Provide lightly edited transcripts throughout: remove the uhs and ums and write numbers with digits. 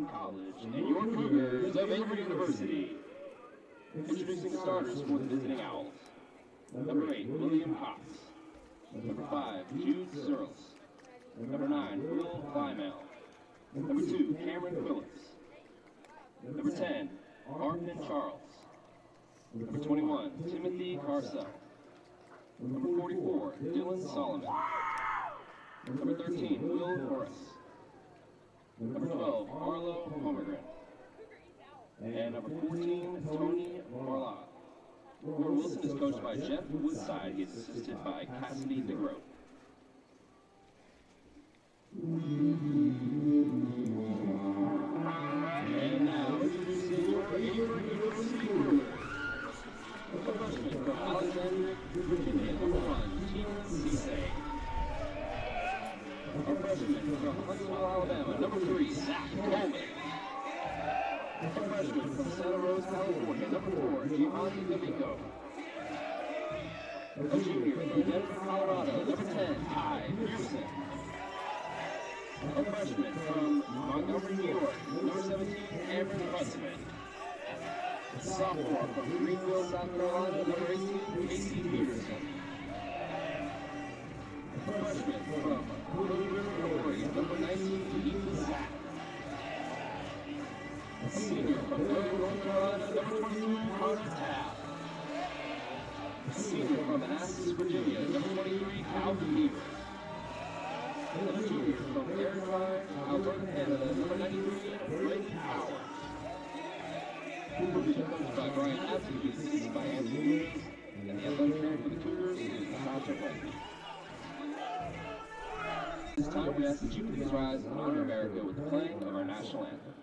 Wilson College and your Cougars of Averett University. Introducing starters for the visiting Owls. Number 8, William Cox. Number 5, Jude Searles. Number 9, Will Plymell. Number 2, Cameron Phillips. Number 10, Arden Charles. Number 21, Timothy Carcel. Number 44, Dylan Solomon. Number 13, Will Horace. Number 12, Arlo Pomegranate. And number 14, Tony Marlott. Warren Wilson is coached by Jeff Woodside. He is assisted by Cassidy DeGroat. And now introducing your Averett University Cougars. The freshman from Alexandria, Virginia, number 1, Tina Cisse. A freshman from Huntsville, Alabama, number 3, Zach Coleman. A freshman from Santa Rosa, California, number 4, Giovanni D'Amico. A junior from Denver, Colorado, number 10, Ty Pearson. A freshman from Montgomery, New York, number 17, Cameron Huntsman. A sophomore from Greenville, South Carolina, number 18, Casey Peterson. A freshman from Hood, Oregon, number 19, Ethan Sack. A senior from North Carolina, number 22, Carter Tapp. A senior from Manassas, Virginia, number 23, Calvin Beaver. And a junior from Arizona, Alberta, Canada, number 93, Brady Howard. Cougars are coached by Brian Absey, assisted by Anthony Lewis, and the athletic trainer for the Cougars is Natasha Weston. This time we ask that you please rise and honor America with the playing of our national anthem.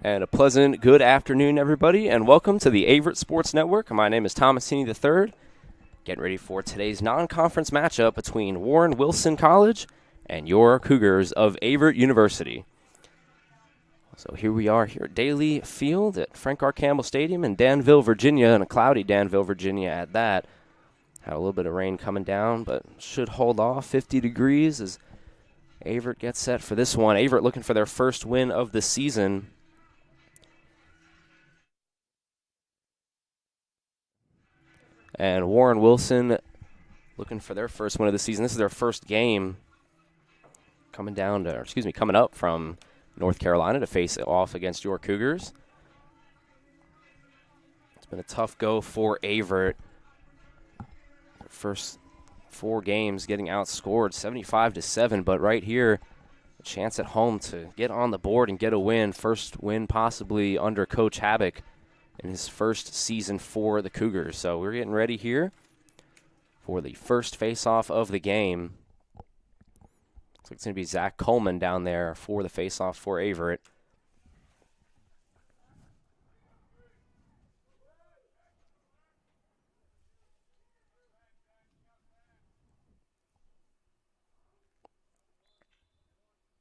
And a pleasant good afternoon, everybody, and welcome to the Averett Sports Network. My name is Thomasini III. Getting ready for today's non-conference matchup between Warren Wilson College and your Cougars of Averett University. So here we are here at Daly Field at Frank R. Campbell Stadium in Danville, Virginia, and a cloudy Danville, Virginia at that. Had a little bit of rain coming down, but should hold off. 50 degrees as Averett gets set for this one. Averett looking for their first win of the season. And Warren Wilson looking for their first win of the season. This is their first game coming up from North Carolina to face it off against your Cougars. It's been a tough go for Averett. Their first 4 games getting outscored 75-7, but right here, a chance at home to get on the board and get a win. First win possibly under Coach Habak in his first season for the Cougars. So we're getting ready here for the first face-off of the game. Looks like it's going to be Zach Coleman down there for the face-off for Averett.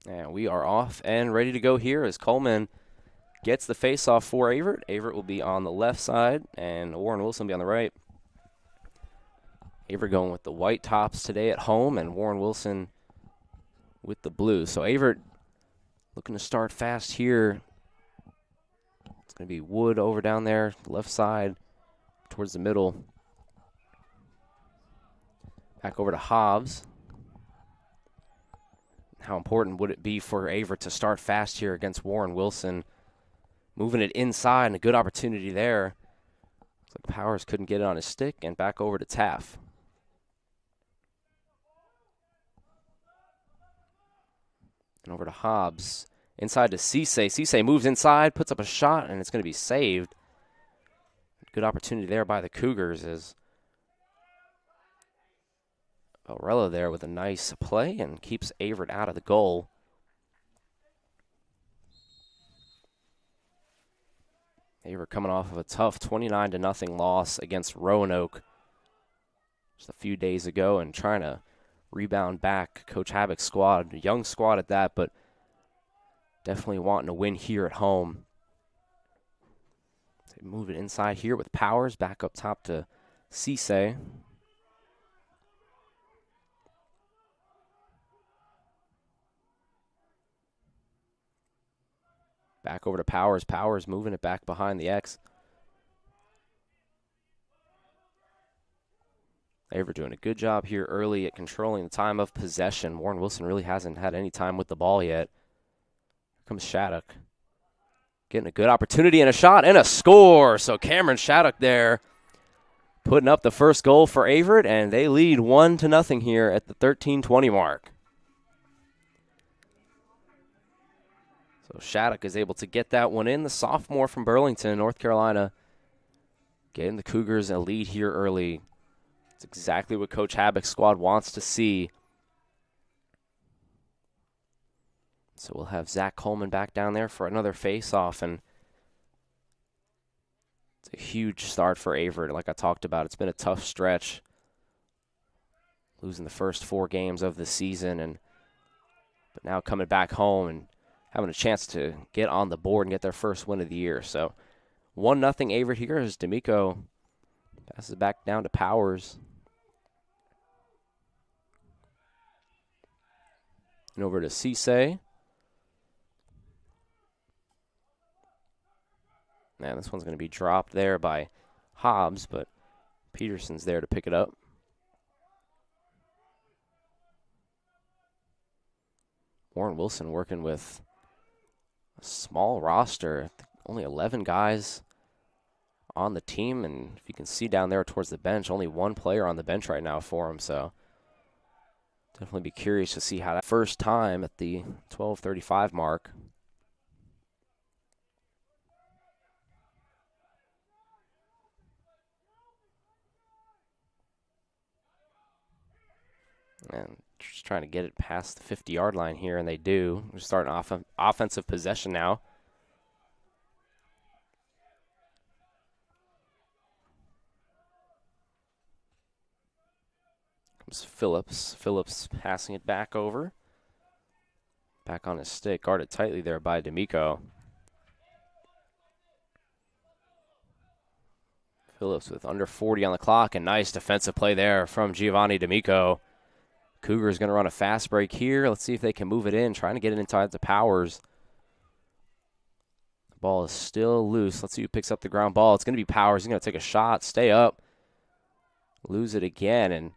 And we are off and ready to go here as Coleman gets the face-off for Averett. Averett will be on the left side, and Warren Wilson will be on the right. Averett going with the white tops today at home, and Warren Wilson with the blue. So Averett looking to start fast here. It's going to be Wood over down there, left side, towards the middle. Back over to Hobbs. How important would it be for Averett to start fast here against Warren Wilson? Moving it inside, and a good opportunity there. Looks like Powers couldn't get it on his stick, and back over to Taff. And over to Hobbs. Inside to Cisse. Cisse moves inside, puts up a shot, and it's going to be saved. Good opportunity there by the Cougars as Varela there with a nice play and keeps Averett out of the goal. Averett coming off of a tough 29-0 loss against Roanoke just a few days ago and trying to rebound back. Coach Habak's squad, a young squad at that, but definitely wanting to win here at home. So move it inside here with Powers, back up top to Cisse. Back over to Powers. Powers moving it back behind the X. Averett doing a good job here early at controlling the time of possession. Warren Wilson really hasn't had any time with the ball yet. Here comes Shattuck. Getting a good opportunity and a shot and a score. So Cameron Shattuck there putting up the first goal for Averett, and they lead 1-0 here at the 13:20 mark. So Shattuck is able to get that one in. The sophomore from Burlington, North Carolina, getting the Cougars a lead here early. It's exactly what Coach Habak's squad wants to see. So we'll have Zach Coleman back down there for another face-off, and it's a huge start for Averett. Like I talked about, it's been a tough stretch, losing the first 4 games of the season, but now coming back home and having a chance to get on the board and get their first win of the year. So 1-0 Averett here as D'Amico passes it back down to Powers. And over to Cisse. Man, this one's going to be dropped there by Hobbs, but Peterson's there to pick it up. Warren Wilson working with a small roster, only 11 guys on the team, and if you can see down there towards the bench, only 1 player on the bench right now for him, so definitely be curious to see how that first time at the 12:35 mark. And just trying to get it past the 50-yard line here, and they do. We're starting off offensive possession now. Comes Phillips. Phillips passing it back over. Back on his stick. Guarded tightly there by D'Amico. Phillips with under 40 on the clock. A nice defensive play there from Giovanni D'Amico. Cougars going to run a fast break here. Let's see if they can move it in. Trying to get it inside the Powers. The ball is still loose. Let's see who picks up the ground ball. It's going to be Powers. He's going to take a shot, stay up, lose it again, and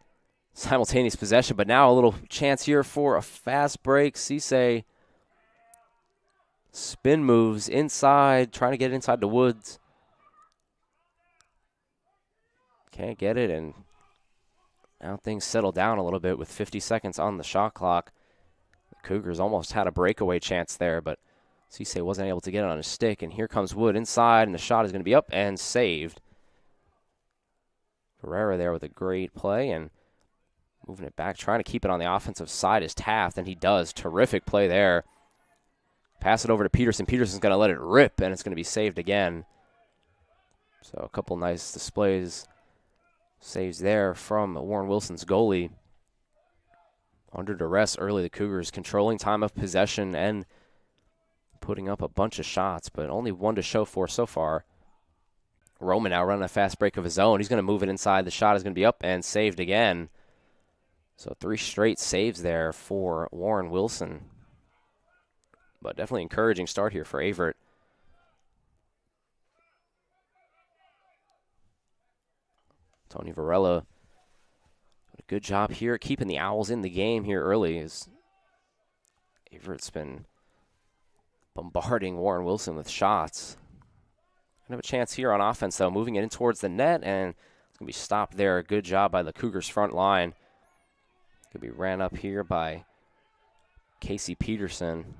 simultaneous possession. But now a little chance here for a fast break. Cisse spin moves inside, trying to get it inside the woods. Can't get it, and now things settle down a little bit with 50 seconds on the shot clock. The Cougars almost had a breakaway chance there, but Cisse wasn't able to get it on his stick, and here comes Wood inside, and the shot is going to be up and saved. Ferreira there with a great play, and moving it back, trying to keep it on the offensive side is Taft, and he does. Terrific play there. Pass it over to Peterson. Peterson's going to let it rip, and it's going to be saved again. So a couple nice displays, saves there from Warren Wilson's goalie. Under duress early, the Cougars controlling time of possession and putting up a bunch of shots, but only one to show for so far. Roman now running a fast break of his own. He's going to move it inside. The shot is going to be up and saved again. So 3 straight saves there for Warren Wilson. But definitely encouraging start here for Averett. Tony Varela, a good job here keeping the Owls in the game here early, as Averett's been bombarding Warren Wilson with shots. Gonna have a chance here on offense, though, moving it in towards the net, and it's going to be stopped there. A good job by the Cougars' front line. Could be ran up here by Casey Peterson.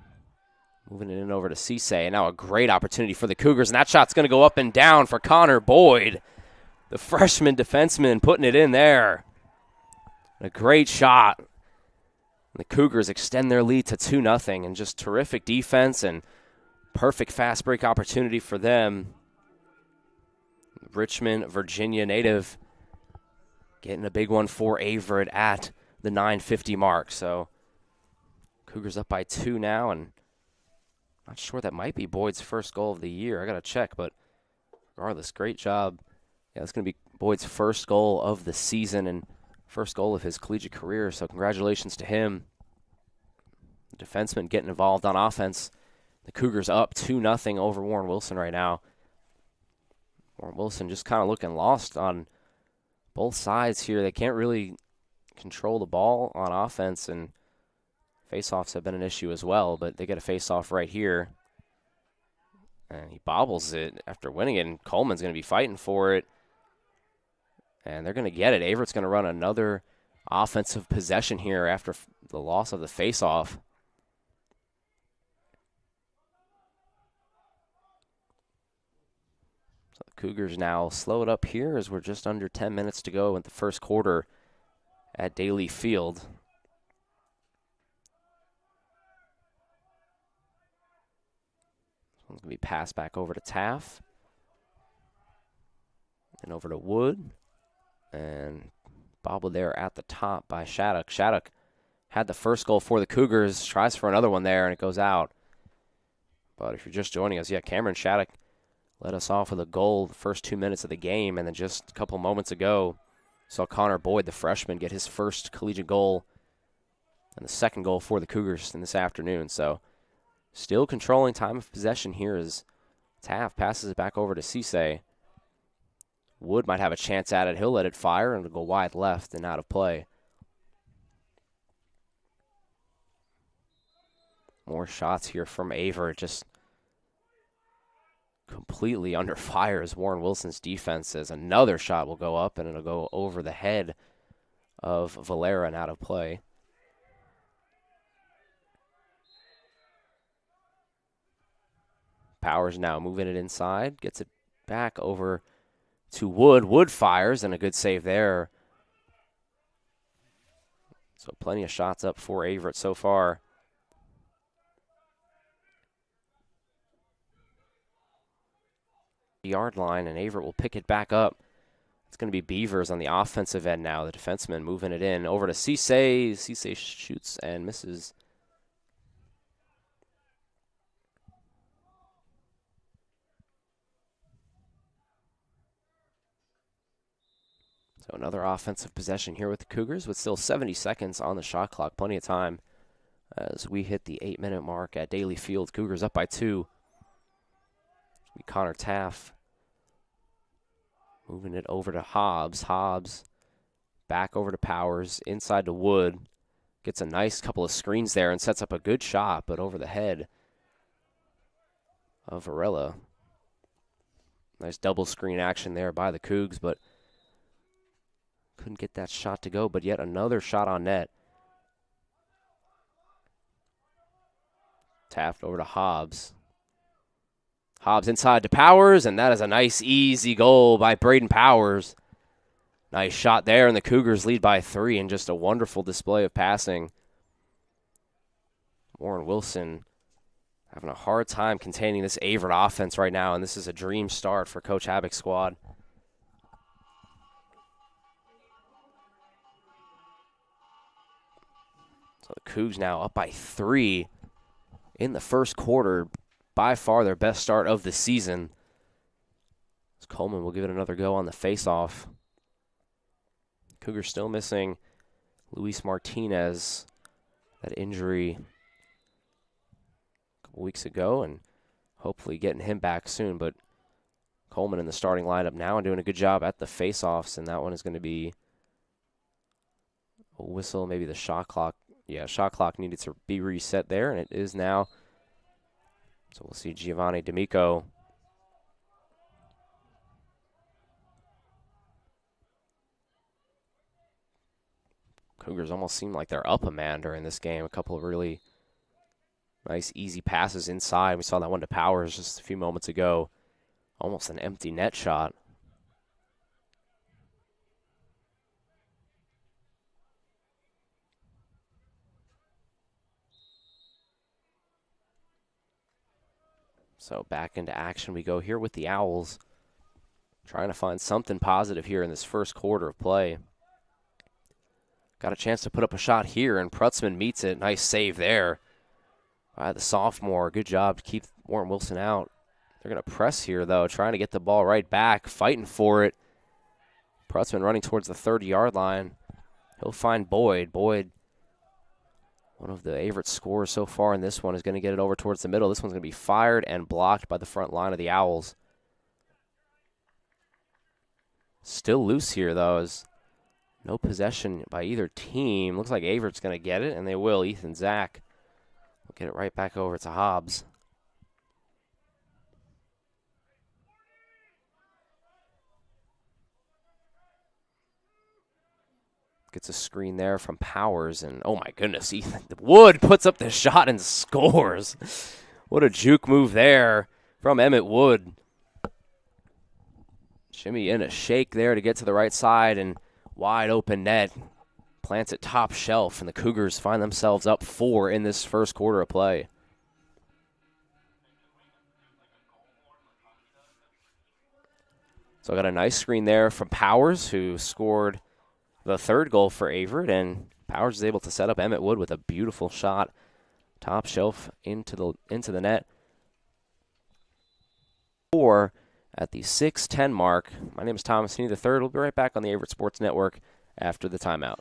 Moving it in over to Cisse, and now a great opportunity for the Cougars, and that shot's going to go up and down for Connor Boyd. The freshman defenseman putting it in there. A great shot. The Cougars extend their lead to 2-0, and just terrific defense and perfect fast break opportunity for them. Richmond, Virginia native getting a big one for Averett at the 9:50 mark. So Cougars up by 2 now, and not sure that might be Boyd's first goal of the year. I got to check, but regardless, great job. Yeah, it's going to be Boyd's first goal of the season and first goal of his collegiate career, so congratulations to him. The defenseman getting involved on offense. The Cougars up 2-0 over Warren Wilson right now. Warren Wilson just kind of looking lost on both sides here. They can't really control the ball on offense, and faceoffs have been an issue as well, but they get a faceoff right here. And he bobbles it after winning it, and Coleman's going to be fighting for it. And they're going to get it. Averett's going to run another offensive possession here after the loss of the faceoff. So the Cougars now slow it up here as we're just under 10 minutes to go in the first quarter at Daly Field. This one's going to be passed back over to Taft. And over to Wood. And bobbled there at the top by Shattuck. Shattuck had the first goal for the Cougars, tries for another one there, and it goes out. But if you're just joining us, yeah, Cameron Shattuck led us off with a goal the first 2 minutes of the game, and then just a couple moments ago, saw Connor Boyd, the freshman, get his first collegiate goal and the second goal for the Cougars in this afternoon. So still controlling time of possession here as Taft passes it back over to Cisse. Wood might have a chance at it. He'll let it fire, and it'll go wide left and out of play. More shots here from Averett, just completely under fire as Warren Wilson's defense says another shot will go up, and it'll go over the head of Valera and out of play. Powers now moving it inside, gets it back over to Wood. Wood fires, and a good save there. So plenty of shots up for Averett so far. Yard line, and Averett will pick it back up. It's going to be Beavers on the offensive end now. The defenseman moving it in over to Cisse. Cisse shoots and misses. So another offensive possession here with the Cougars with still 70 seconds on the shot clock. Plenty of time as we hit the 8-minute mark at Daly Field. Cougars up by 2. Connor Taft moving it over to Hobbs. Hobbs back over to Powers, inside to Wood. Gets a nice couple of screens there and sets up a good shot, but over the head of Varela. Nice double screen action there by the Cougs, but Couldn't get that shot to go, but yet another shot on net. Tapped over to Hobbs. Hobbs inside to Powers, and that is a nice, easy goal by Braden Powers. Nice shot there, and the Cougars lead by 3, and just a wonderful display of passing. Warren Wilson having a hard time containing this Averett offense right now, and this is a dream start for Coach Habbock's squad. So the Cougs now up by 3 in the first quarter. By far their best start of the season. As Coleman will give it another go on the faceoff. Cougars still missing Luis Martinez. That injury a couple weeks ago, and hopefully getting him back soon. But Coleman in the starting lineup now and doing a good job at the faceoffs, and that one is going to be a whistle, maybe the shot clock. Yeah, shot clock needed to be reset there, and it is now. So we'll see Giovanni D'Amico. Cougars almost seem like they're up a man during this game. A couple of really nice, easy passes inside. We saw that one to Powers just a few moments ago. Almost an empty net shot. So back into action we go here with the Owls. Trying to find something positive here in this first quarter of play. Got a chance to put up a shot here, and Prutzman meets it. Nice save there by the sophomore. Good job to keep Warren Wilson out. They're going to press here, though, trying to get the ball right back, fighting for it. Prutzman running towards the 30-yard line. He'll find Boyd. Boyd, one of the Averett scorers so far in this one, is going to get it over towards the middle. This one's going to be fired and blocked by the front line of the Owls. Still loose here, though, as no possession by either team. Looks like Averett's going to get it, and they will. Ethan Zach will get it right back over to Hobbs. Gets a screen there from Powers, and oh my goodness, Ethan Wood puts up the shot and scores. What a juke move there from Emmett Wood. Jimmy in a shake there to get to the right side, and wide open net. Plants it top shelf, and the Cougars find themselves up 4 in this first quarter of play. So I got a nice screen there from Powers, who scored the third goal for Averett, and Powers is able to set up Emmett Wood with a beautiful shot, top shelf into the net. 4 at the 6:10 mark. My name is Thomas Heaney III. We'll be right back on the Averett Sports Network after the timeout.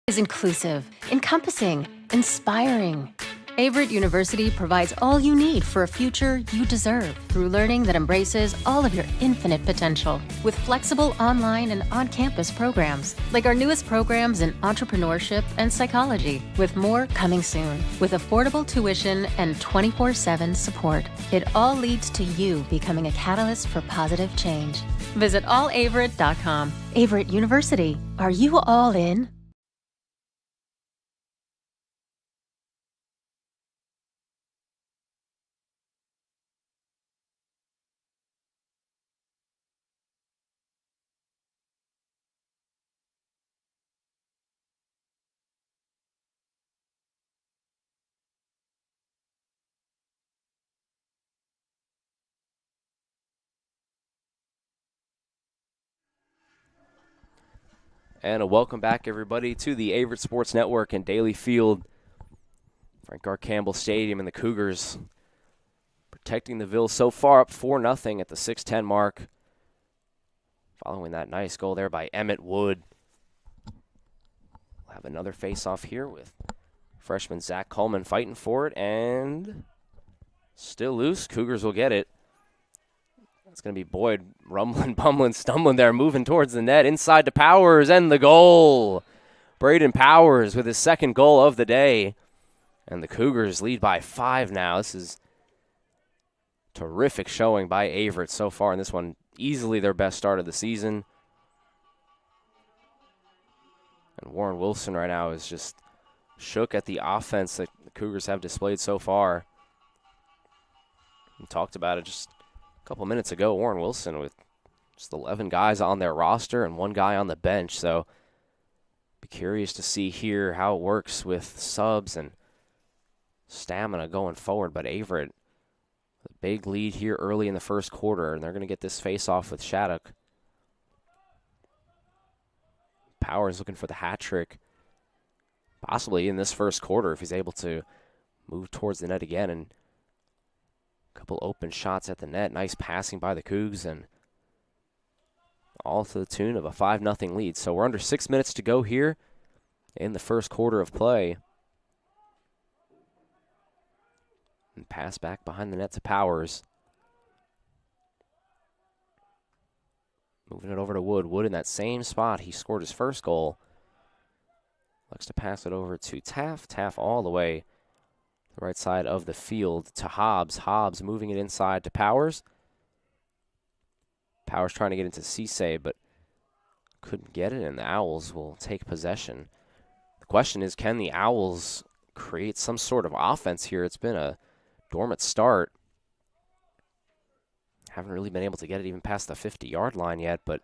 Is inclusive, encompassing, inspiring. Averett University provides all you need for a future you deserve through learning that embraces all of your infinite potential with flexible online and on-campus programs like our newest programs in entrepreneurship and psychology, with more coming soon. With affordable tuition and 24/7 support, it all leads to you becoming a catalyst for positive change. Visit allaverett.com. Averett University. Are you all in? And a welcome back, everybody, to the Averett Sports Network and Daly Field. Frank R. Campbell Stadium, and the Cougars protecting the Ville so far, up 4-0 at the 6:10 mark. Following that nice goal there by Emmett Wood. We'll have another face-off here with freshman Zach Coleman fighting for it, and still loose. Cougars will get it. It's going to be Boyd rumbling, bumbling, stumbling there, moving towards the net, inside to Powers, and the goal. Braden Powers with his second goal of the day. And the Cougars lead by 5 now. This is terrific showing by Averett so far in this one. Easily their best start of the season. And Warren Wilson right now is just shook at the offense that the Cougars have displayed so far. We talked about it just a couple minutes ago. Warren Wilson with just 11 guys on their roster and 1 guy on the bench. So be curious to see here how it works with subs and stamina going forward. But Averett, a big lead here early in the first quarter, and they're going to get this face-off with Shattuck. Powers looking for the hat trick, possibly in this first quarter if he's able to move towards the net again. And a couple open shots at the net. Nice passing by the Cougs, and all to the tune of a 5-0 lead. So we're under 6 minutes to go here in the first quarter of play. And pass back behind the net to Powers. Moving it over to Wood. Wood in that same spot he scored his first goal. Looks to pass it over to Taft. Taft all the way to the right side of the field to Hobbs. Hobbs moving it inside to Powers. Powers trying to get into Cisse, but couldn't get it, and the Owls will take possession. The question is, can the Owls create some sort of offense here? It's been a dormant start. Haven't really been able to get it even past the 50-yard line yet, but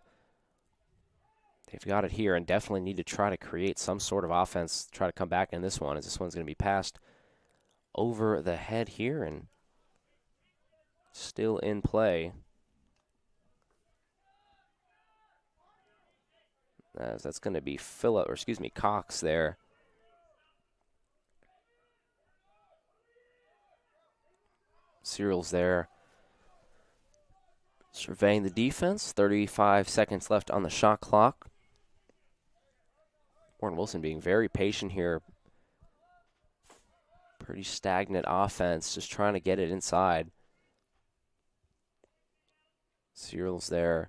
they've got it here and definitely need to try to create some sort of offense, try to come back in this one, as this one's going to be passed over the head here and still in play. As that's going to be Cox there. Cyril's there, surveying the defense. 35 seconds left on the shot clock. Warren Wilson being very patient here. Pretty stagnant offense, just trying to get it inside. Cyril's there,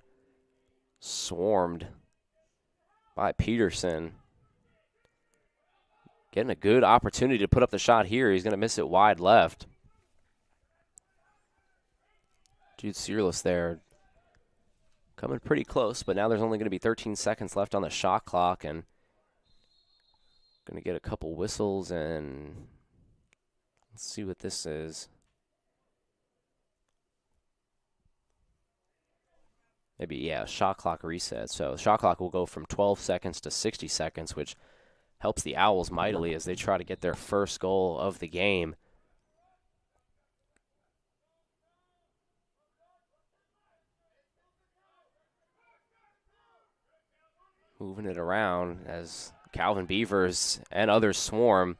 swarmed by Peterson. Getting a good opportunity to put up the shot here. He's going to miss it wide left. Jude Searless there, coming pretty close, but now there's only going to be 13 seconds left on the shot clock, and going to get a couple whistles, and let's see what this is. Maybe, yeah, shot clock reset. So the shot clock will go from 12 seconds to 60 seconds, which helps the Owls mightily as they try to get their first goal of the game. Moving it around as Calvin Beavers and others swarm.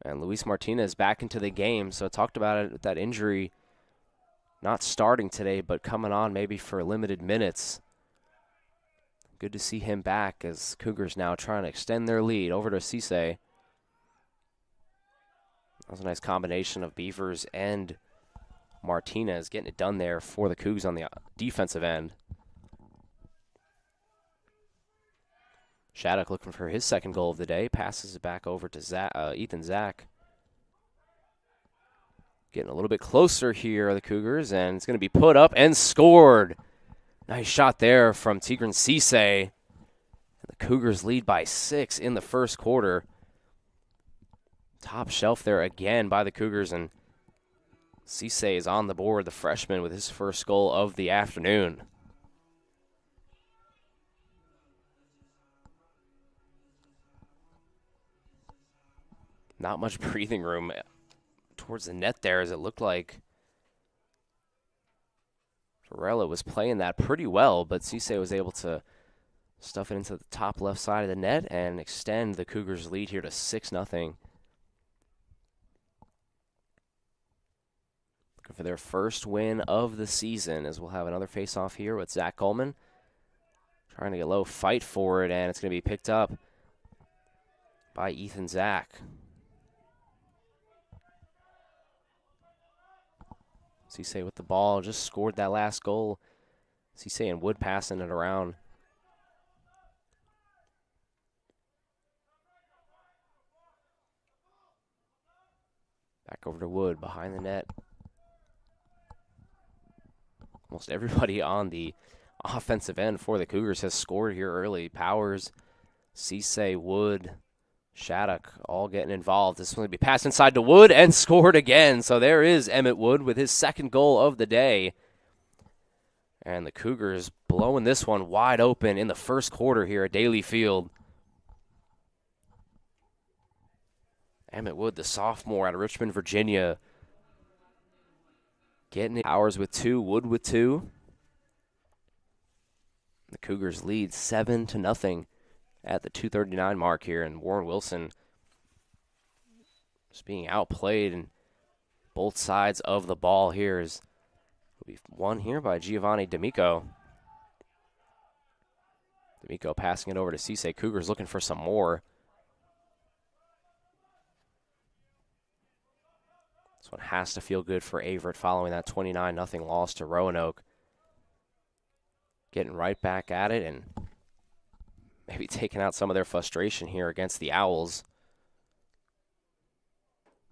And Luis Martinez back into the game. So talked about it with that injury, not starting today, but coming on maybe for limited minutes. Good to see him back as Cougars now trying to extend their lead over to Cisse. That was a nice combination of Beavers and Martinez getting it done there for the Cougs on the defensive end. Shattuck looking for his second goal of the day. Passes it back over to Ethan Zach. Getting a little bit closer here are the Cougars, and it's going to be put up and scored. Nice shot there from Tigran Cisse. The Cougars lead by 6 in the first quarter. Top shelf there again by the Cougars, and Cisse is on the board, the freshman, with his first goal of the afternoon. Not much breathing room towards the net there, as it looked like Varela was playing that pretty well, but Cisse was able to stuff it into the top left side of the net and extend the Cougars' lead here to 6-0. For their first win of the season, as we'll have another face-off here with Zach Coleman. Trying to get low, fight for it, and it's going to be picked up by Ethan Zach. Cisse with the ball, just scored that last goal. Cisse and Wood passing it around. Back over to Wood, behind the net. Almost everybody on the offensive end for the Cougars has scored here early. Powers, Cisse, Wood, Shattuck all getting involved. This one will be passed inside to Wood and scored again. So there is Emmett Wood with his second goal of the day. And the Cougars blowing this one wide open in the first quarter here at Daly Field. Emmett Wood, the sophomore out of Richmond, Virginia, getting it. Powers with 2, Wood with 2. The Cougars lead 7-0 at the 2:39 mark here, and Warren Wilson just being outplayed in both sides of the ball here is will be won here by Giovanni D'Amico. D'Amico passing it over to Cisse. Cougars looking for some more. This one has to feel good for Averett following that 29-0 loss to Roanoke. Getting right back at it and maybe taking out some of their frustration here against the Owls.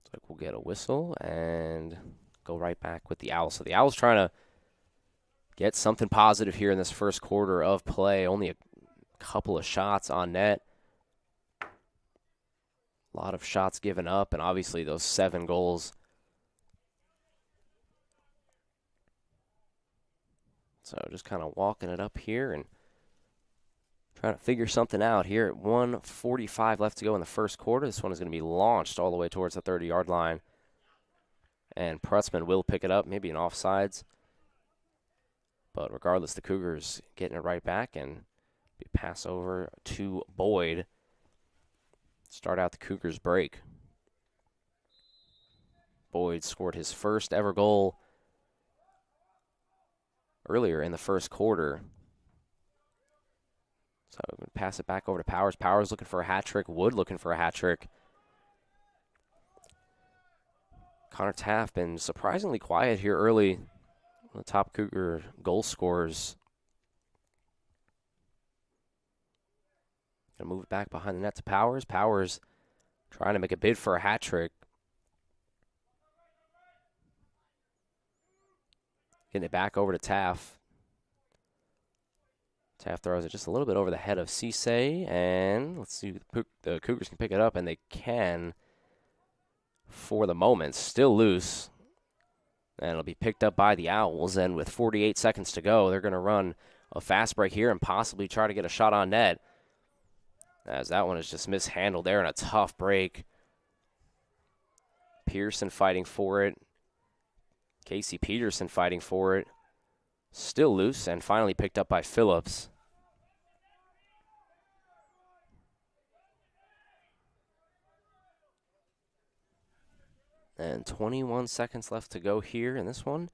Looks like we'll get a whistle and go right back with the Owls. So the Owls trying to get something positive here in this first quarter of play. Only a couple of shots on net. A lot of shots given up, and obviously those 7 goals. So just kind of walking it up here and trying to figure something out here at 1:45 left to go in the first quarter. This one is going to be launched all the way towards the 30-yard line. And Prutzman will pick it up, maybe an offsides. But regardless, the Cougars getting it right back and be pass over to Boyd. Start out the Cougars break. Boyd scored his first ever goal earlier in the first quarter. So I'm going to pass it back over to Powers. Powers looking for a hat trick. Wood looking for a hat trick. Connor Taft been surprisingly quiet here early. The top Cougar goal scorers. Going to move it back behind the net to Powers. Powers trying to make a bid for a hat trick. Getting it back over to Taft. Taft throws it just a little bit over the head of Cisse, and let's see if the Cougars can pick it up, and they can for the moment. Still loose, and it'll be picked up by the Owls, and with 48 seconds to go, they're going to run a fast break here and possibly try to get a shot on net, as that one is just mishandled there in a tough break. Pearson fighting for it. Casey Peterson fighting for it. Still loose and finally picked up by Phillips. And 21 seconds left to go here in this one.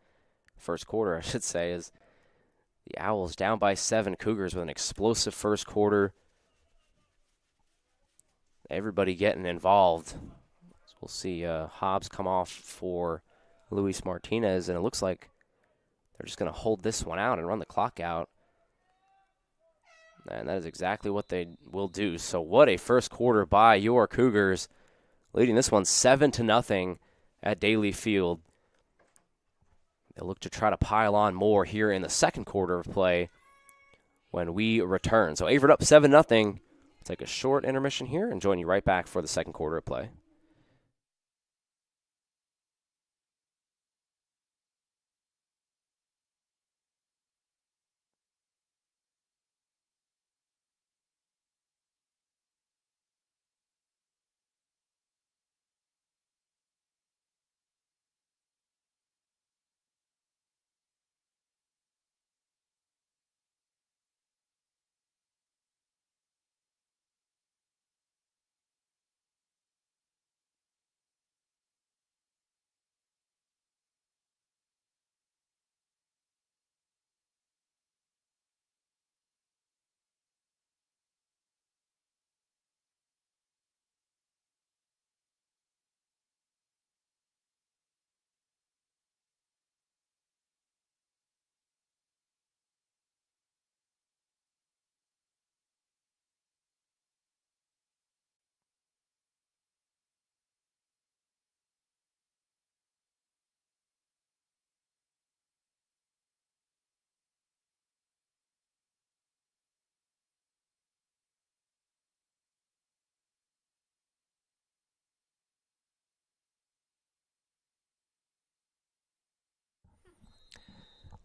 First quarter, I should say, is the Owls down by 7. Cougars with an explosive first quarter. Everybody getting involved. So we'll see Hobbs come off for Luis Martinez, and it looks like they're just going to hold this one out and run the clock out. And that is exactly what they will do. So what a first quarter by your Cougars, leading this one 7-0 at Daly Field. They'll look to try to pile on more here in the second quarter of play when we return. So Averett up 7-0. We'll take a short intermission here and join you right back for the second quarter of play.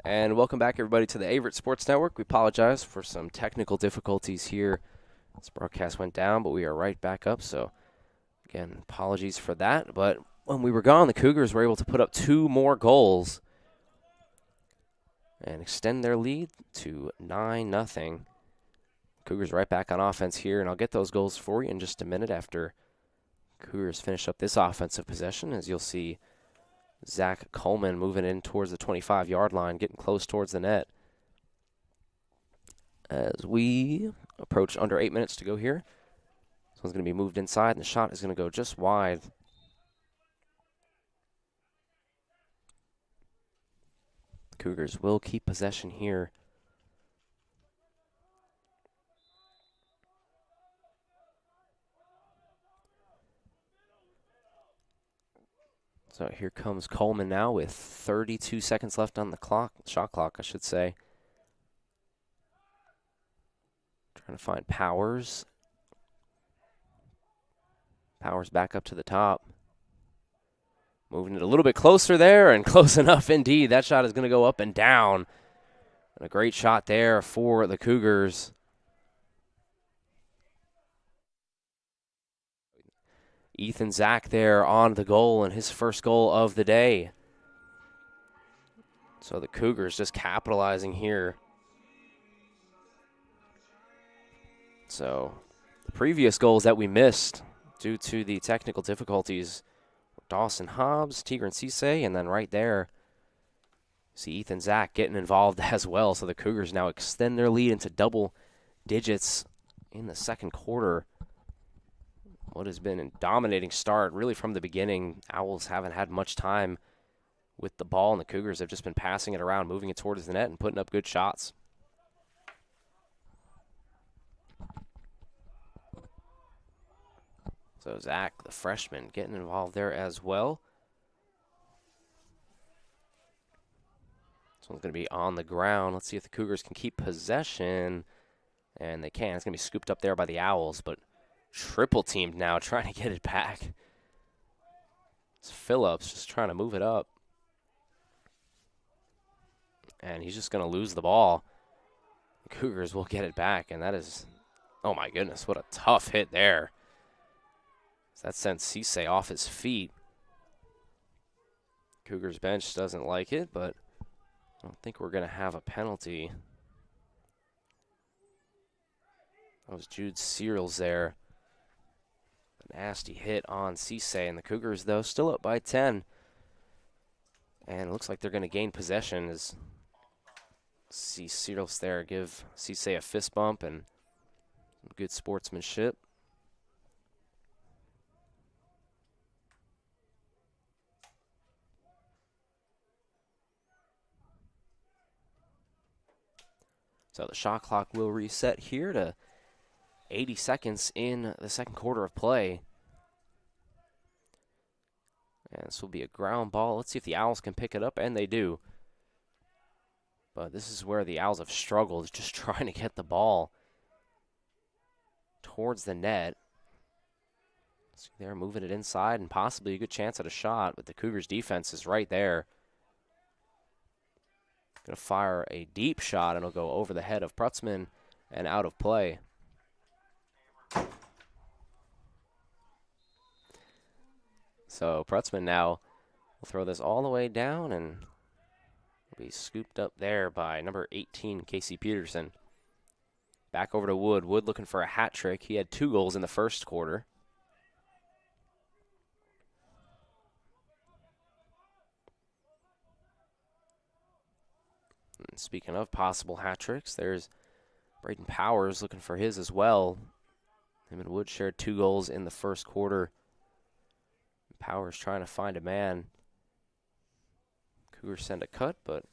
And welcome back, everybody, to the Averett Sports Network. We apologize for some technical difficulties here. This broadcast went down, but we are right back up. So, again, apologies for that. But when we were gone, the Cougars were able to put up 2 more goals and extend their lead to 9-0. Cougars right back on offense here, and I'll get those goals for you in just a minute after Cougars finish up this offensive possession, as you'll see Zach Coleman moving in towards the 25-yard line, getting close towards the net. As we approach under 8 minutes to go here, this one's going to be moved inside, and the shot is going to go just wide. The Cougars will keep possession here. So here comes Coleman now with 32 seconds left on the clock, shot clock, I should say. Trying to find Powers. Powers back up to the top. Moving it a little bit closer there, and close enough indeed. That shot is going to go up and down. And a great shot there for the Cougars. Ethan Zach there on the goal, and his first goal of the day. So the Cougars just capitalizing here. So the previous goals that we missed due to the technical difficulties were Dawson Hobbs, Tigran Cisse, and then right there, see Ethan Zach getting involved as well. So the Cougars now extend their lead into double digits in the second quarter. What has been a dominating start, really from the beginning. Owls haven't had much time with the ball, and the Cougars have just been passing it around, moving it towards the net, and putting up good shots. So Zach, the freshman, getting involved there as well. This one's going to be on the ground. Let's see if the Cougars can keep possession, and they can. It's going to be scooped up there by the Owls, but triple teamed now, trying to get it back. It's Phillips just trying to move it up. And he's just going to lose the ball. The Cougars will get it back, and that is, oh my goodness, what a tough hit there. That sent Cisse off his feet. Cougars bench doesn't like it, but I don't think we're going to have a penalty. That was Jude Searles there. Nasty hit on Cisse, and the Cougars, though, still up by 10. And it looks like they're going to gain possession as see Searles there give Cisse a fist bump and good sportsmanship. So the shot clock will reset here to 80 seconds in the second quarter of play. And this will be a ground ball. Let's see if the Owls can pick it up, and they do. But this is where the Owls have struggled, just trying to get the ball towards the net. See, they're moving it inside and possibly a good chance at a shot, but the Cougars' defense is right there. Going to fire a deep shot, and it'll go over the head of Prutzman and out of play. So Prutzman now will throw this all the way down and will be scooped up there by number 18, Casey Peterson. Back over to Wood. Wood looking for a hat trick. He had 2 goals in the first quarter. And speaking of possible hat tricks, there's Braden Powers looking for his as well. Him and Wood shared 2 goals in the first quarter. Powers trying to find a man. Cougars send a cut, but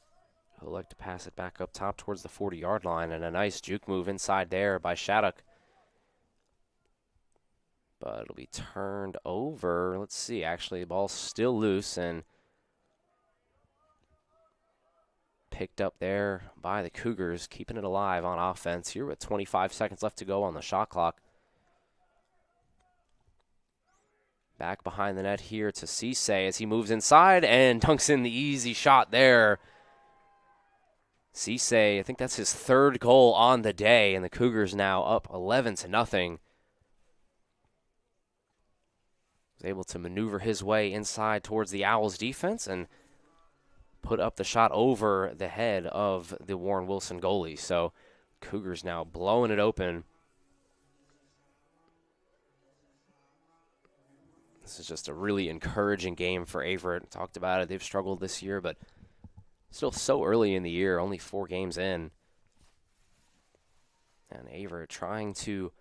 he'll like to pass it back up top towards the 40-yard line, and a nice juke move inside there by Shattuck. But it'll be turned over. Let's see, actually, the ball's still loose and picked up there by the Cougars, keeping it alive on offense here with 25 seconds left to go on the shot clock. Back behind the net here to Cisse as he moves inside and dunks in the easy shot there. Cisse, I think that's his third goal on the day, and the Cougars now up 11-0. Was able to maneuver his way inside towards the Owls defense and put up the shot over the head of the Warren Wilson goalie. So Cougars now blowing it open. This is just a really encouraging game for Averett. Talked about it. They've struggled this year, but still so early in the year, only 4 games in. And Averett trying to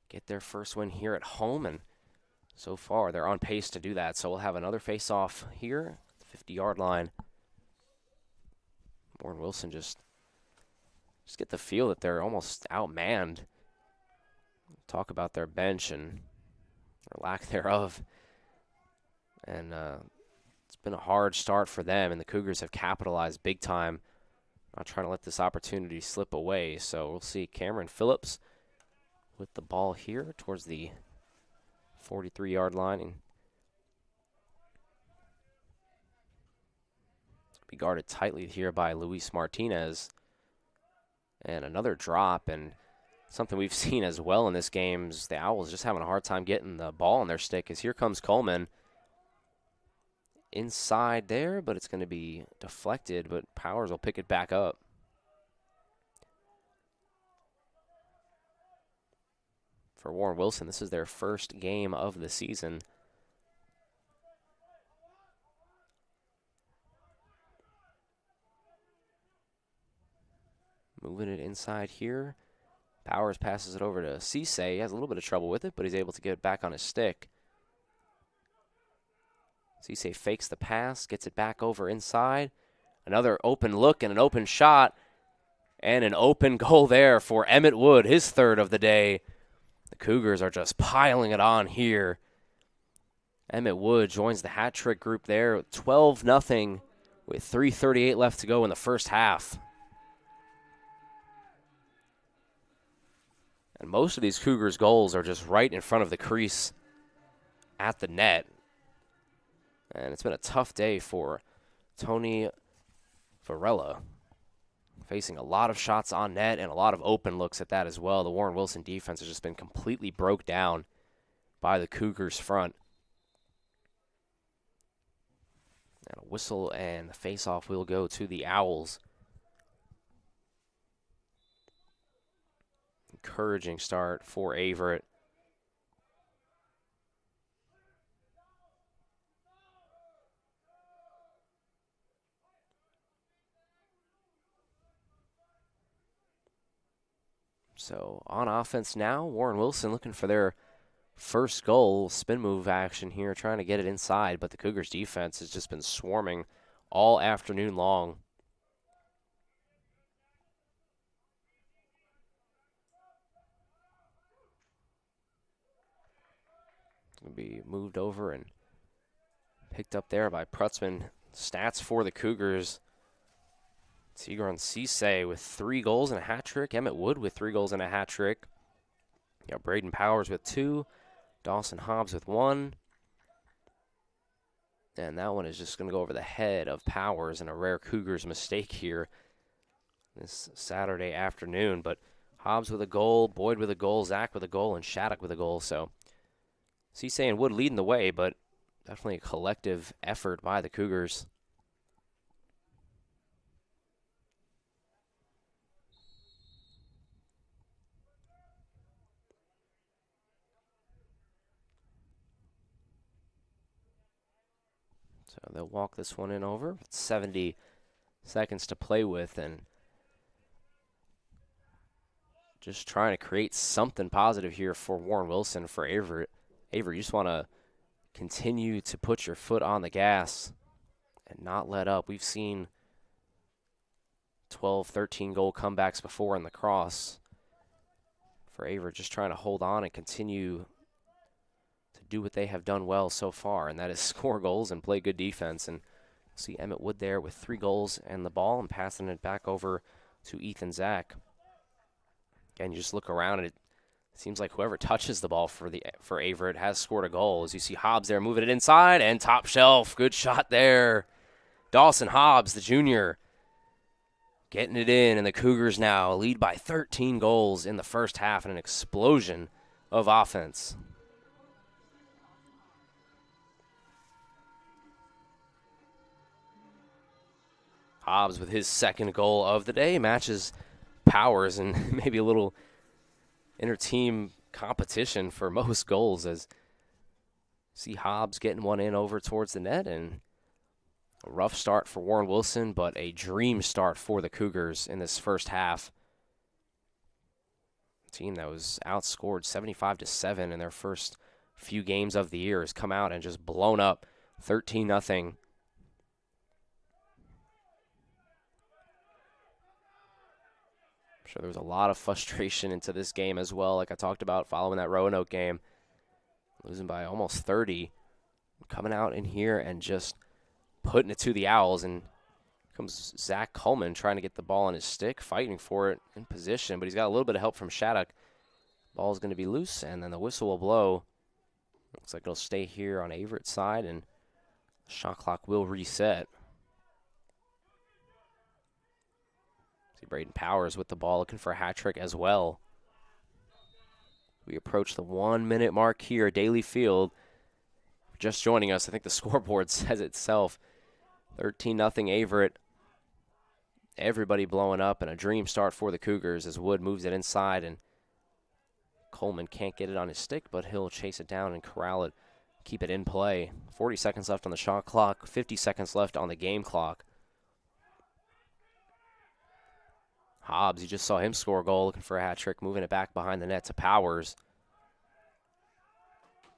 get their first win here at home, and so far they're on pace to do that. So we'll have another face-off here, 50-yard line. Warren Wilson just get the feel that they're almost outmanned. Talk about their bench and or lack thereof. And it's been a hard start for them, and the Cougars have capitalized big time. Not trying to let this opportunity slip away. So we'll see Cameron Phillips with the ball here towards the 43-yard line. And be guarded tightly here by Luis Martinez. And another drop, and something we've seen as well in this game is the Owls just having a hard time getting the ball in their stick, as here comes Coleman inside there, but it's going to be deflected, but Powers will pick it back up. For Warren Wilson, this is their first game of the season. Moving it inside here. Powers passes it over to Cisse. He has a little bit of trouble with it, but he's able to get it back on his stick. Cisse fakes the pass, gets it back over inside. Another open look and an open shot, and an open goal there for Emmett Wood, his third of the day. The Cougars are just piling it on here. Emmett Wood joins the hat trick group there, 12-0 with 3:38 left to go in the first half. And most of these Cougars goals are just right in front of the crease at the net. And it's been a tough day for Tony Varela, facing a lot of shots on net and a lot of open looks at that as well. The Warren Wilson defense has just been completely broke down by the Cougars front. And a whistle, and the face-off will go to the Owls. Encouraging start for Averett. So on offense now, Warren Wilson looking for their first goal. Spin move action here, trying to get it inside, but the Cougars defense has just been swarming all afternoon long. Will be moved over and picked up there by Prutzman. Stats for the Cougars: Tigran Cisse with 3 goals and a hat trick. Emmett Wood with 3 goals and a hat trick. You got Braden Powers with 2. Dawson Hobbs with 1. And that one is just going to go over the head of Powers, and a rare Cougars mistake here this Saturday afternoon. But Hobbs with a goal, Boyd with a goal, Zach with a goal, and Shattuck with a goal. So Cisse and Wood leading the way, but definitely a collective effort by the Cougars. So they'll walk this one in over. 70 seconds to play with, and just trying to create something positive here for Warren Wilson, for Averett. Averett, you just want to continue to put your foot on the gas and not let up. We've seen 12, 13 goal comebacks before in lacrosse. For Averett, just trying to hold on and continue to do what they have done well so far, and that is score goals and play good defense. And see Emmett Wood there with 3 goals and the ball, and passing it back over to Ethan Zach. Again, you just look around and it seems like whoever touches the ball for Averett has scored a goal. As you see Hobbs there moving it inside, and top shelf, good shot there. Dawson Hobbs, the junior, getting it in, and the Cougars now lead by 13 goals in the first half and an explosion of offense. Hobbs with his second goal of the day matches Powers, and maybe a little inter-team competition for most goals as see Hobbs getting one in over towards the net, and a rough start for Warren Wilson, but a dream start for the Cougars in this first half. A team that was outscored 75-7 in their first few games of the year has come out and just blown up 13-0. Sure, there was a lot of frustration into this game as well, like I talked about following that Roanoke game. Losing by almost 30. Coming out in here and just putting it to the Owls. And comes Zach Coleman trying to get the ball on his stick, fighting for it in position. But he's got a little bit of help from Shattuck. Ball's going to be loose, and then the whistle will blow. Looks like it'll stay here on Averett's side, and the shot clock will reset. See Braden Powers with the ball, looking for a hat trick as well. We approach the 1 minute mark here at Daly Field. Just joining us, I think the scoreboard says itself. 13-0 Averett. Everybody blowing up, and a dream start for the Cougars as Wood moves it inside, and Coleman can't get it on his stick, but he'll chase it down and corral it, keep it in play. 40 seconds left on the shot clock, 50 seconds left on the game clock. Hobbs, you just saw him score a goal, looking for a hat trick, moving it back behind the net to Powers.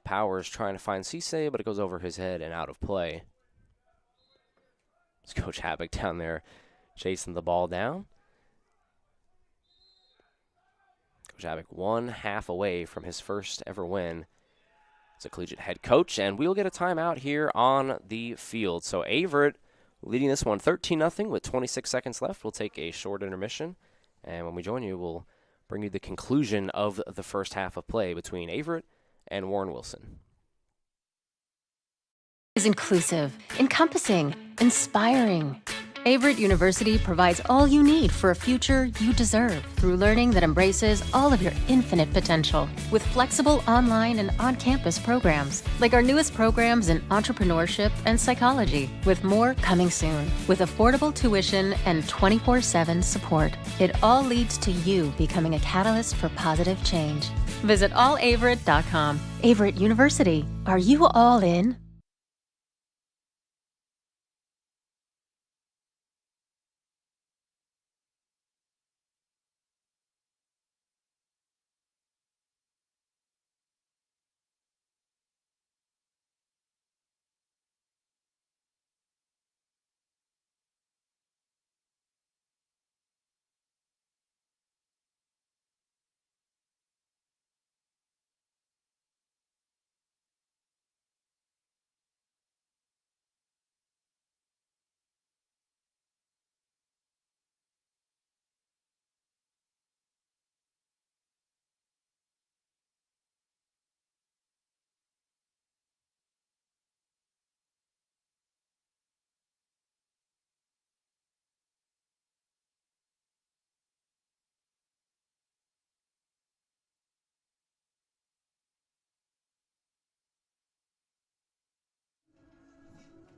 Powers trying to find Cisse, but it goes over his head and out of play. It's Coach Habig down there chasing the ball down. Coach Habig 1/2 away from his first ever win as a collegiate head coach, and we'll get a timeout here on the field. So Averett leading this one 13-0 with 26 seconds left. We'll take a short intermission, and when we join you, we'll bring you the conclusion of the first half of play between Averett and Warren Wilson. Is inclusive, encompassing, inspiring. Averett University provides all you need for a future you deserve through learning that embraces all of your infinite potential with flexible online and on-campus programs like our newest programs in entrepreneurship and psychology, with more coming soon. With affordable tuition and 24/7 support, it all leads to you becoming a catalyst for positive change. Visit allaverett.com. Averett University. Are you all in?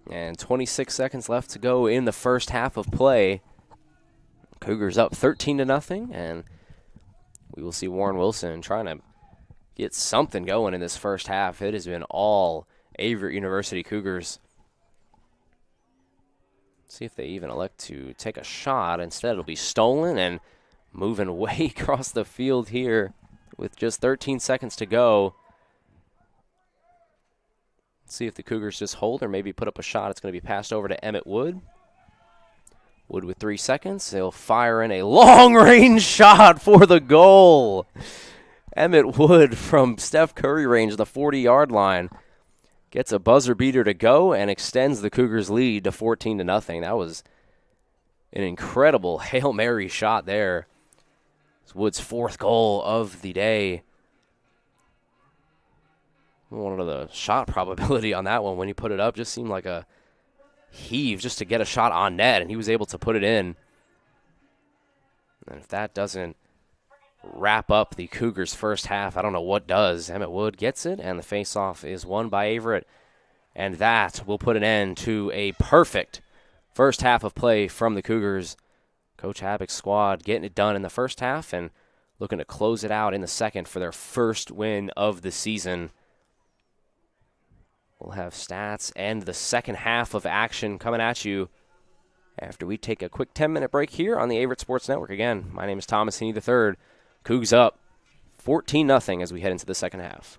And 26 seconds left to go in the first half of play. Cougars up 13-0, and we will see Warren Wilson trying to get something going in this first half. It has been all Averett University Cougars. See if they even elect to take a shot. Instead, it'll be stolen and moving way across the field here with just 13 seconds to go. See if the Cougars just hold or maybe put up a shot. It's going to be passed over to Emmett Wood. Wood with 3 seconds. He'll fire in a long-range shot for the goal. Emmett Wood from Steph Curry range, the 40-yard line, gets a buzzer beater to go and extends the Cougars' lead to 14-0. That was an incredible Hail Mary shot there. It's Wood's 4th goal of the day. One of the shot probability on that one when he put it up just seemed like a heave just to get a shot on net, and he was able to put it in. And if that doesn't wrap up the Cougars' first half, I don't know what does. Emmett Wood gets it, and the faceoff is won by Averett. And that will put an end to a perfect first half of play from the Cougars. Coach Habbock's squad getting it done in the first half and looking to close it out in the second for their first win of the season. We'll have stats and the second half of action coming at you after we take a quick 10-minute break here on the Averett Sports Network. Again, my name is Thomas Heaney III. Cougs up 14-0 as we head into the second half.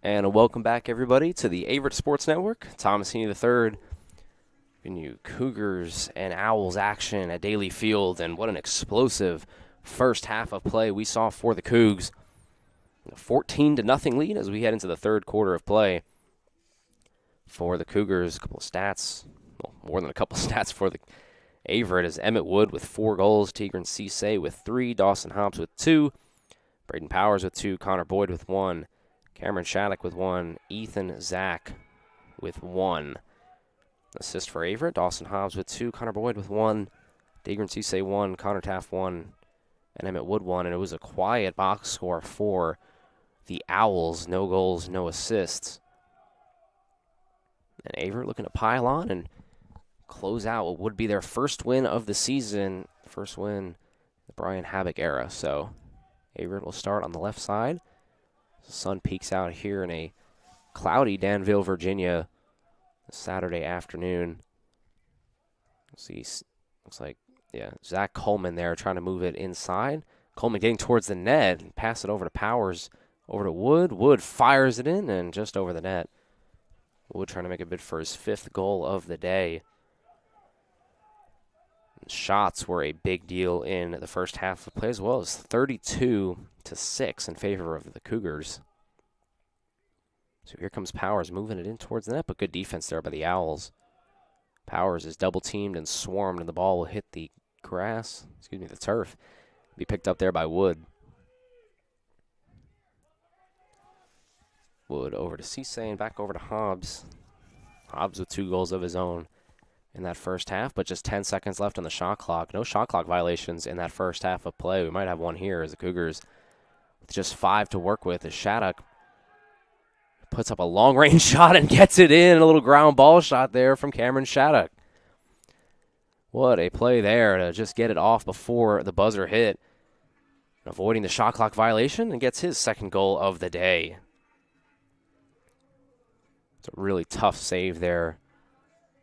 And welcome back, everybody, to the Averett Sports Network. Thomas Heaney III, giving you Cougars and Owls action at Daly Field. And what an explosive first half of play we saw for the Cougs. A 14-0 lead as we head into the third quarter of play. For the Cougars, a couple of stats, well, more than a couple of stats for the Averett is Emmett Wood with 4 goals, Tigran Cisse with 3, Dawson Hobbs with 2, Braden Powers with 2, Connor Boyd with 1, Cameron Shattuck with 1, Ethan Zach with 1. Assist for Averett, Dawson Hobbs with 2, Connor Boyd with 1, Tigran Cisse 1, Connor Taft 1, and Emmett Wood 1. And it was a quiet box score for the Owls. No goals, no assists. And Averett looking to pile on and close out what would be their first win of the season. First win the Brian Habak era. So Averett will start on the left side. The sun peeks out here in a cloudy Danville, Virginia, Saturday afternoon. See, looks like, yeah, Zach Coleman there trying to move it inside. Coleman getting towards the net and pass it over to Powers, over to Wood. Wood fires it in and just over the net. Wood trying to make a bid for his 5th goal of the day. And shots were a big deal in the first half of play as well, as 32-6 in favor of the Cougars. So here comes Powers moving it in towards the net, but good defense there by the Owls. Powers is double teamed and swarmed, and the ball will hit the the turf. Be picked up there by Wood. Wood over to Cisse and back over to Hobbs. Hobbs with 2 goals of his own in that first half, but just 10 seconds left on the shot clock. No shot clock violations in that first half of play. We might have one here as the Cougars, with just 5 to work with, as Shattuck puts up a long-range shot and gets it in. A little ground ball shot there from Cameron Shattuck. What a play there to just get it off before the buzzer hit, avoiding the shot clock violation, and gets his 2nd goal of the day. It's a really tough save there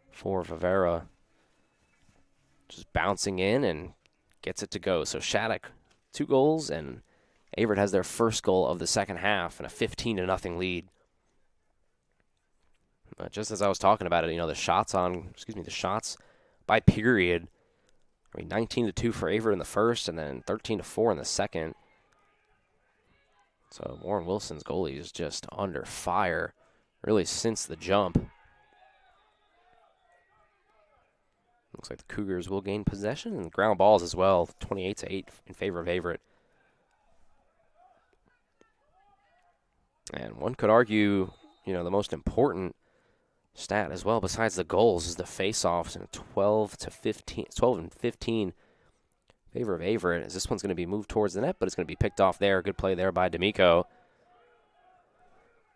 for Vivera. Just bouncing in and gets it to go. So Shattuck, 2 goals, and Averett has their first goal of the second half and a 15-0 lead. Just as I was talking about it, the shots by period. 19-2 for Averett in the first, and then 13-4 in the second. So Warren Wilson's goalie is just under fire, really, since the jump. Looks like the Cougars will gain possession, and ground balls as well, 28-8 in favor of Averett. And one could argue, the most important stat as well, besides the goals, is the face-offs, and 12 and 15 in favor of Averett, as this one's going to be moved towards the net, but it's going to be picked off there. Good play there by D'Amico.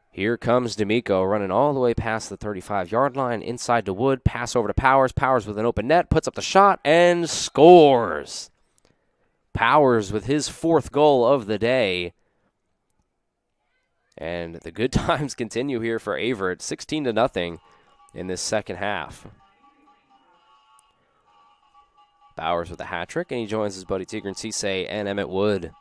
Here comes D'Amico running all the way past the 35-yard line, inside to Wood, pass over to Powers. Powers with an open net, puts up the shot, and scores. Powers with his 4th goal of the day. And the good times continue here for Averett, 16-0 in this second half. Bowers with a hat trick, and he joins his buddy Tigran Cisse and Emmett Wood.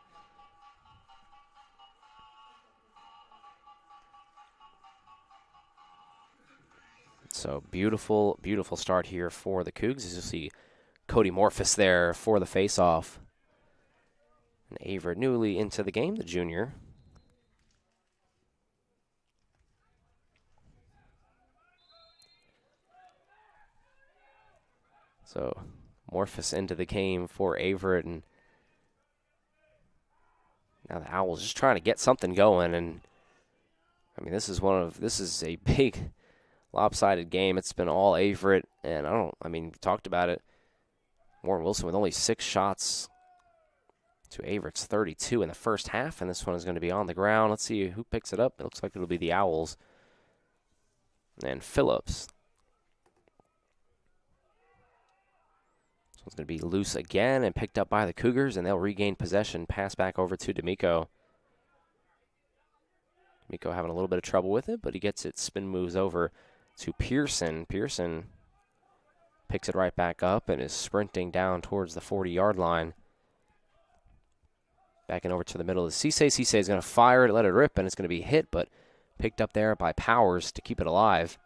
So beautiful, beautiful start here for the Cougs. As you'll see Cody Morphus there for the face-off. And Averett newly into the game, the junior. So Morphus into the game for Averett, and now the Owls just trying to get something going. And this is a big lopsided game. It's been all Averett, and we talked about it. Warren Wilson with only 6 shots to Averett's 32 in the first half, and this one is going to be on the ground. Let's see who picks it up. It looks like it'll be the Owls. And Phillips. This one's going to be loose again and picked up by the Cougars, and they'll regain possession. Pass back over to D'Amico. D'Amico having a little bit of trouble with it, but he gets it. Spin moves over to Pearson. Pearson picks it right back up and is sprinting down towards the 40-yard line. Backing over to the middle of Cisse. Cisse is going to fire it, let it rip, and it's going to be hit, but Picked up there by Powers to keep it alive.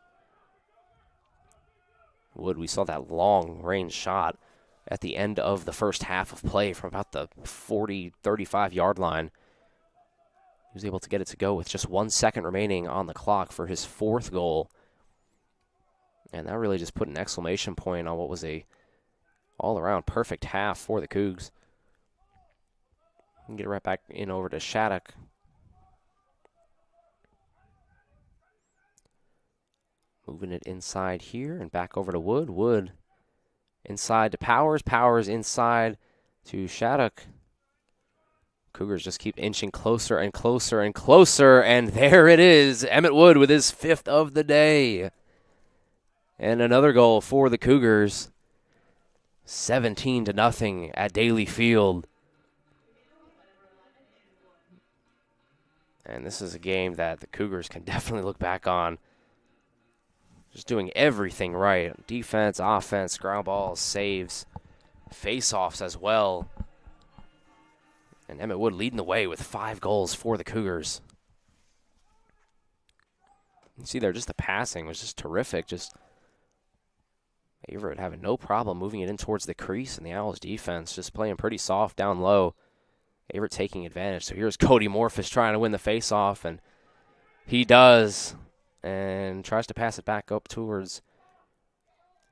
Wood, we saw that long-range shot at the end of the first half of play from about the 40, 35-yard line. He was able to get it to go with just 1 second remaining on the clock for his 4th goal. And that really just put an exclamation point on what was a all-around perfect half for the Cougs. Get it right back in over to Shattuck. Moving it inside here and back over to Wood. Wood inside to Powers. Powers inside to Shattuck. Cougars just keep inching closer and closer and closer. And there it is. Emmett Wood with his 5th of the day. And another goal for the Cougars. 17-0 at Daly Field. And this is a game that the Cougars can definitely look back on. Just doing everything right. Defense, offense, ground balls, saves, face-offs as well. And Emmett Wood leading the way with 5 goals for the Cougars. You see there, just the passing was just terrific. Just Averett having no problem moving it in towards the crease, and the Owls defense just playing pretty soft down low. Averett taking advantage. So here's Cody Morphus trying to win the face-off, and he does. And tries to pass it back up towards,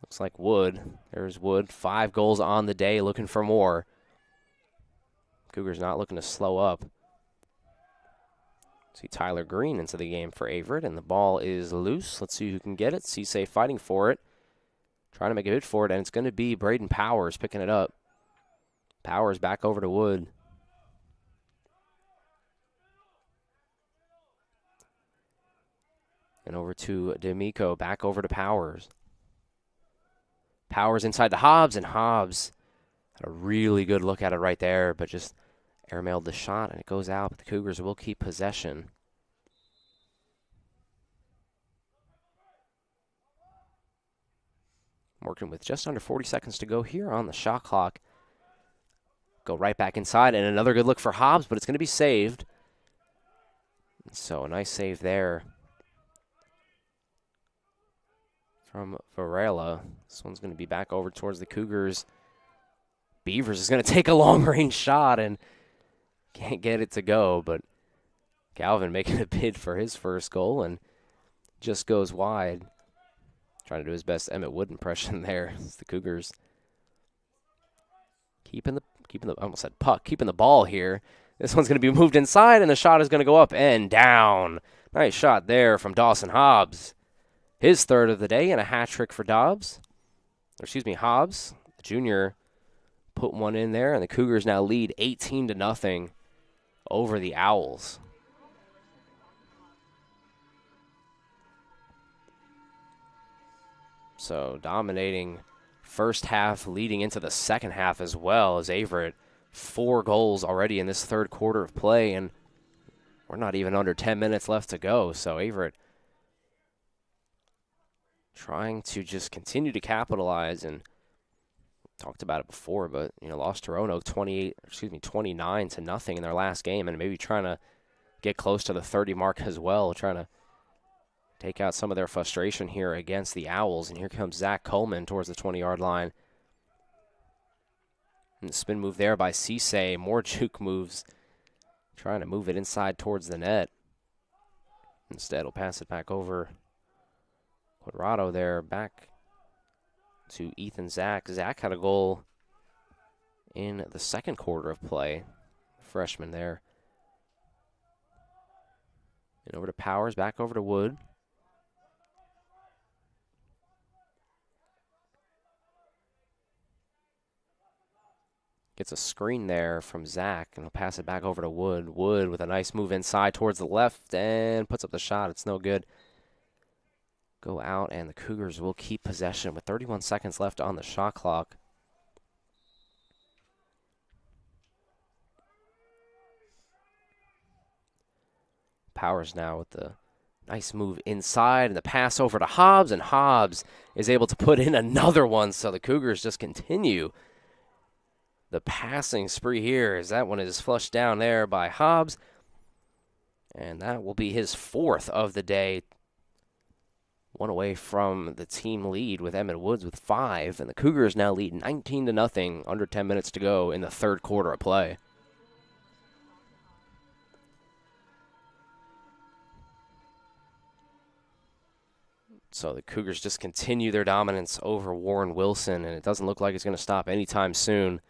looks like Wood. There's Wood, 5 goals on the day, looking for more. Cougars not looking to slow up. See Tyler Green into the game for Averett, and the ball is loose. Let's see who can get it. Cisse fighting for it. Trying to make a bid for it, and it's going to be Braden Powers picking it up. Powers back over to Wood. And over to D'Amico, back over to Powers. Powers inside to Hobbs, and Hobbs had a really good look at it right there, but just airmailed the shot, and it goes out, but the Cougars will keep possession. Working with just under 40 seconds to go here on the shot clock. Go right back inside, and another good look for Hobbs, but it's going to be saved. So a nice save there from Varela. This one's going to be back over towards the Cougars. Beavers is going to take a long-range shot and can't get it to go, but Galvin making a bid for his first goal and just goes wide. Trying to do his best Emmett Wood impression there. It's the Cougars keeping the I almost said puck, keeping the ball here. This one's going to be moved inside, and the shot is going to go up and down. Nice shot there from Dawson Hobbs. His 3rd of the day, and a hat trick for Hobbs. The junior put one in there, and the Cougars now lead 18-0 over the Owls. So dominating first half, leading into the second half as well as Averett. 4 goals already in this 3rd quarter of play, and we're not even under 10 minutes left to go. So Averett trying to just continue to capitalize, and talked about it before, but lost to Roanoke 29-0 in their last game, and maybe trying to get close to the 30 mark as well, trying to take out some of their frustration here against the Owls. And here comes Zach Coleman towards the 20-yard line. And the spin move there by Cisse. More juke moves, trying to move it inside towards the net. Instead, he'll pass it back over. Quadrado there, back to Ethan Zach. Zach had a goal in the 2nd quarter of play. Freshman there. And over to Powers, back over to Wood. Gets a screen there from Zach, and he'll pass it back over to Wood. Wood with a nice move inside towards the left and puts up the shot. It's no good. Go out, and the Cougars will keep possession with 31 seconds left on the shot clock. Powers now with the nice move inside and the pass over to Hobbs, and Hobbs is able to put in another one, so the Cougars just continue the passing spree here as that one is flushed down there by Hobbs. And that will be his 4th of the day. One away from the team lead with Emmett Woods with 5. And the Cougars now lead 19-0, under 10 minutes to go in the 3rd quarter of play. So the Cougars just continue their dominance over Warren Wilson, and it doesn't look like it's going to stop anytime soon.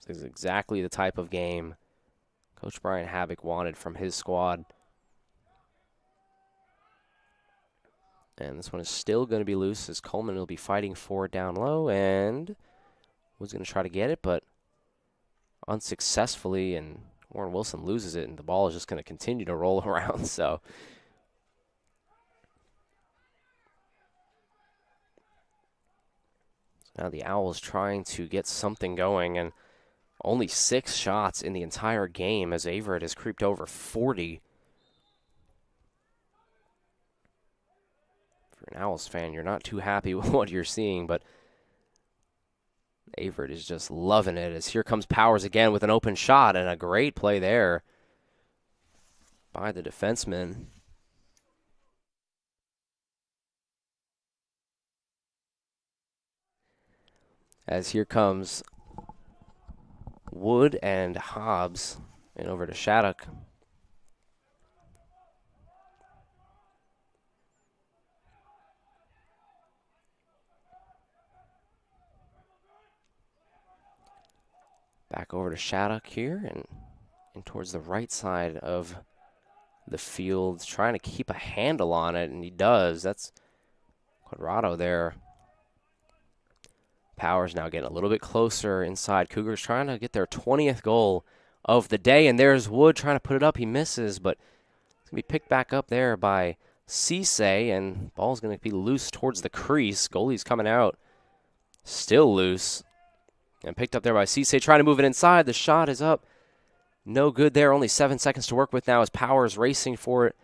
This is exactly the type of game Coach Brian Havoc wanted from his squad. And this one is still going to be loose as Coleman will be fighting for it down low, and was going to try to get it, but unsuccessfully, and Warren Wilson loses it, and the ball is just going to continue to roll around. So now the Owls trying to get something going, and only 6 shots in the entire game as Averett has creeped over 40. If you're an Owls fan, you're not too happy with what you're seeing, but Averett is just loving it as here comes Powers again with an open shot, and a great play there by the defenseman. As here comes Wood and Hobbs, and over to Shattuck. Back over to Shattuck here, and towards the right side of the field, trying to keep a handle on it, and he does. That's Quadrado there. Powers now getting a little bit closer inside. Cougars trying to get their 20th goal of the day, and there's Wood trying to put it up. He misses, but it's going to be picked back up there by Cisse, and ball's going to be loose towards the crease. Goalie's coming out, still loose. And picked up there by Cisse, trying to move it inside. The shot is up. No good there. Only 7 seconds to work with now as Powers racing for it.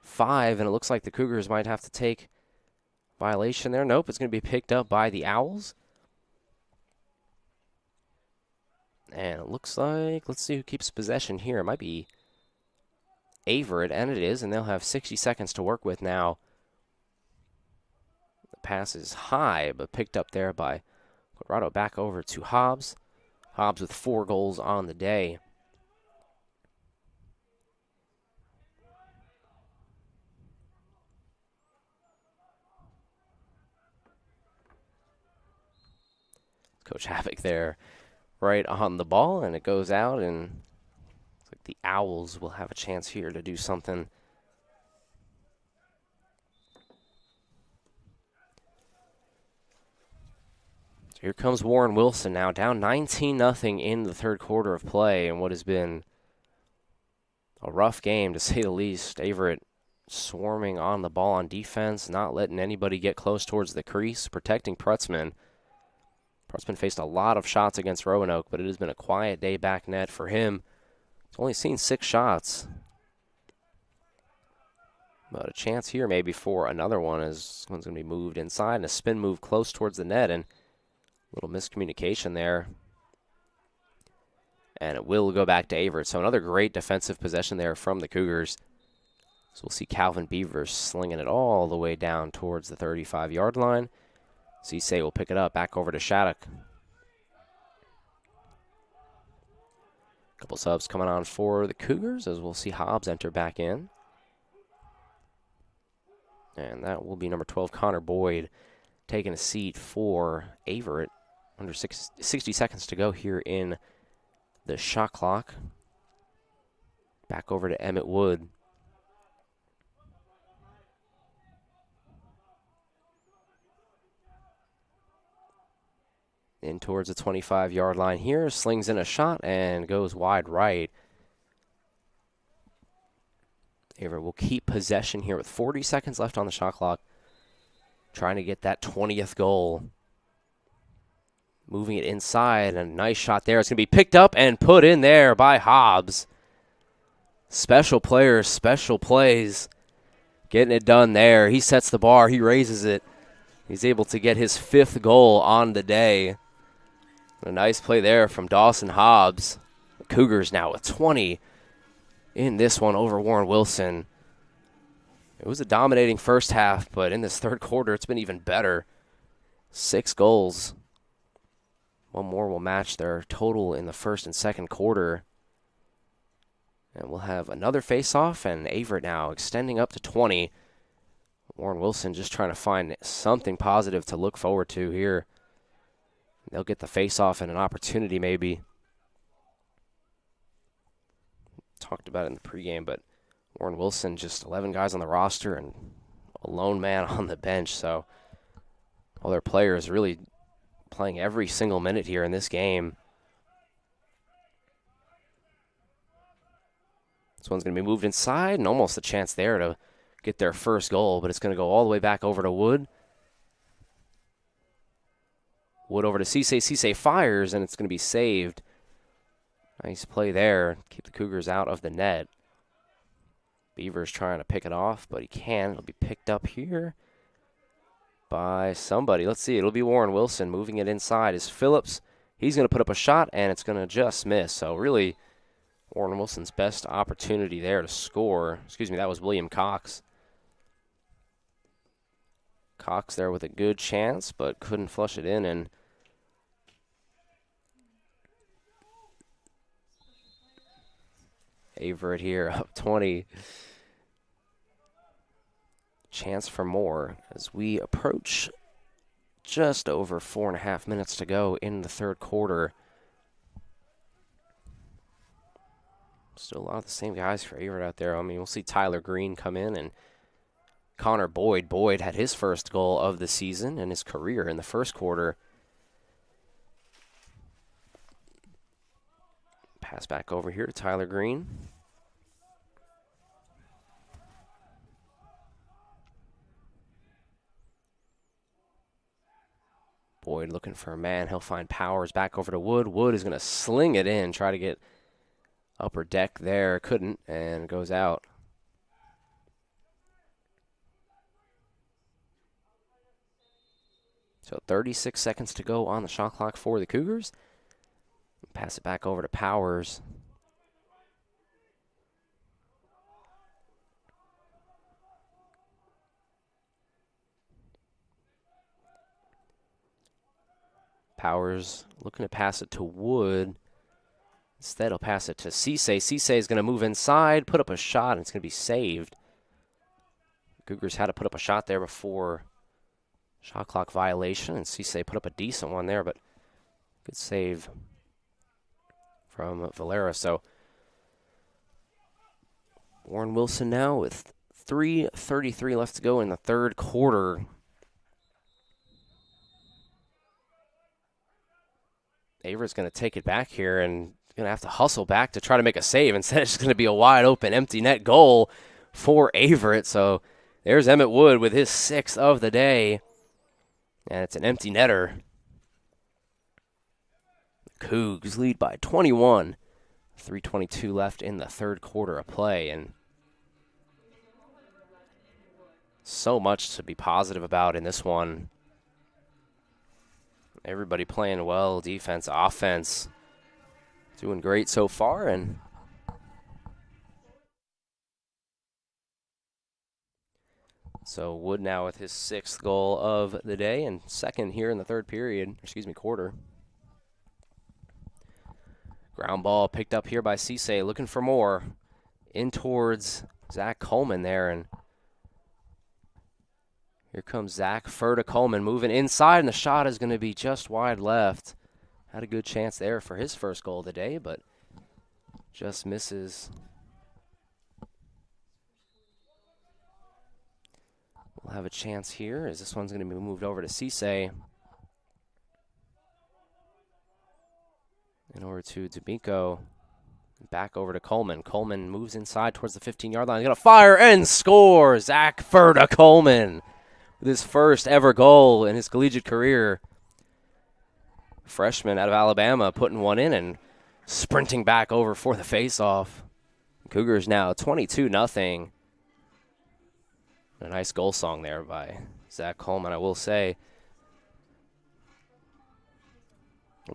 5, and it looks like the Cougars might have to take violation there. Nope, it's going to be picked up by the Owls. And it looks like, let's see who keeps possession here. It might be Averett, and it is, and they'll have 60 seconds to work with now. The pass is high, but picked up there by Quadrado. Back over to Hobbs. Hobbs with 4 goals on the day. Coach Havoc there right on the ball, and it goes out, and looks like the Owls will have a chance here to do something. So here comes Warren Wilson now, down 19-0 in the 3rd quarter of play, and what has been a rough game, to say the least. Averett swarming on the ball on defense, not letting anybody get close towards the crease, protecting Prutzman. Prutzman faced a lot of shots against Roanoke, but it has been a quiet day back net for him. He's only seen 6 shots. But a chance here maybe for another one, as one's going to be moved inside, and a spin move close towards the net, and a little miscommunication there. And it will go back to Averett. So another great defensive possession there from the Cougars. So we'll see Calvin Beavers slinging it all the way down towards the 35-yard line. Cisse will pick it up, back over to Shattuck. Couple subs coming on for the Cougars, as we'll see Hobbs enter back in. And that will be number 12, Connor Boyd, taking a seat for Averett. Under 60 seconds to go here in the shot clock. Back over to Emmett Wood. In towards the 25-yard line here, slings in a shot and goes wide right. Averett will keep possession here with 40 seconds left on the shot clock, trying to get that 20th goal. Moving it inside, and a nice shot there. It's going to be picked up and put in there by Hobbs. Special players, special plays. Getting it done there. He sets the bar. He raises it. He's able to get his 5th goal on the day. A nice play there from Dawson Hobbs. Cougars now with 20 in this one over Warren Wilson. It was a dominating first half, but in this third quarter, it's been even better. 6 goals. One more will match their total in the first and second quarter. And we'll have another face-off, and Averett now extending up to 20. Warren Wilson just trying to find something positive to look forward to here. They'll get the face-off and an opportunity maybe. Talked about it in the pregame, but Warren Wilson, just 11 guys on the roster and a lone man on the bench. So all their players really playing every single minute here in this game. This one's going to be moved inside, and almost a chance there to get their first goal, but it's going to go all the way back over to Wood. Wood over to Cisse. Cisse fires, and it's going to be saved. Nice play there. Keep the Cougars out of the net. Beavers trying to pick it off, but he can. It'll be picked up here by somebody. Let's see. It'll be Warren Wilson moving it inside. Is Phillips. He's going to put up a shot, and it's going to just miss. So really, Warren Wilson's best opportunity there to score. Excuse me, that was William Cox. Cox there with a good chance, but couldn't flush it in, and Averett here up 20. Chance for more as we approach just over 4.5 minutes to go in the third quarter. Still a lot of the same guys for Averett out there. I mean, we'll see Tyler Green come in and Connor Boyd. Boyd had his first goal of the season and his career in the first quarter. Pass back over here to Tyler Green. Boyd looking for a man. He'll find Powers back over to Wood. Wood is going to sling it in, try to get upper deck there. Couldn't, and goes out. So 36 seconds to go on the shot clock for the Cougars. Pass it back over to Powers. Powers looking to pass it to Wood. Instead, he'll pass it to Cisse. Cisse is going to move inside, put up a shot, and it's going to be saved. Cougars had to put up a shot there before shot clock violation, and Cisse put up a decent one there, but good save from Valera. So Warren Wilson now with 3:33 left to go in the third quarter. Averett's going to take it back here and going to have to hustle back to try to make a save. Instead, it's going to be a wide open empty net goal for Averett. So there's Emmett Wood with his 6th of the day, and it's an empty netter. The Cougs lead by 21. 3:22 left in the third quarter of play, and so much to be positive about in this one. Everybody playing well, defense, offense, doing great so far. And so Wood now with his 6th goal of the day and 2nd here in the third period, quarter. Ground ball picked up here by Cisse, looking for more. In towards Zach Coleman there, and here comes Zach Furta Coleman moving inside, and the shot is going to be just wide left. Had a good chance there for his first goal of the day, but just misses. We'll have a chance here as this one's going to be moved over to Cisse. In order to D'Amico. Back over to Coleman. Coleman moves inside towards the 15-yard line. He's going to fire and score. Zach Furta Coleman with his first ever goal in his collegiate career. Freshman out of Alabama putting one in and sprinting back over for the faceoff. Cougars now 22-0. A nice goal song there by Zach Coleman, I will say.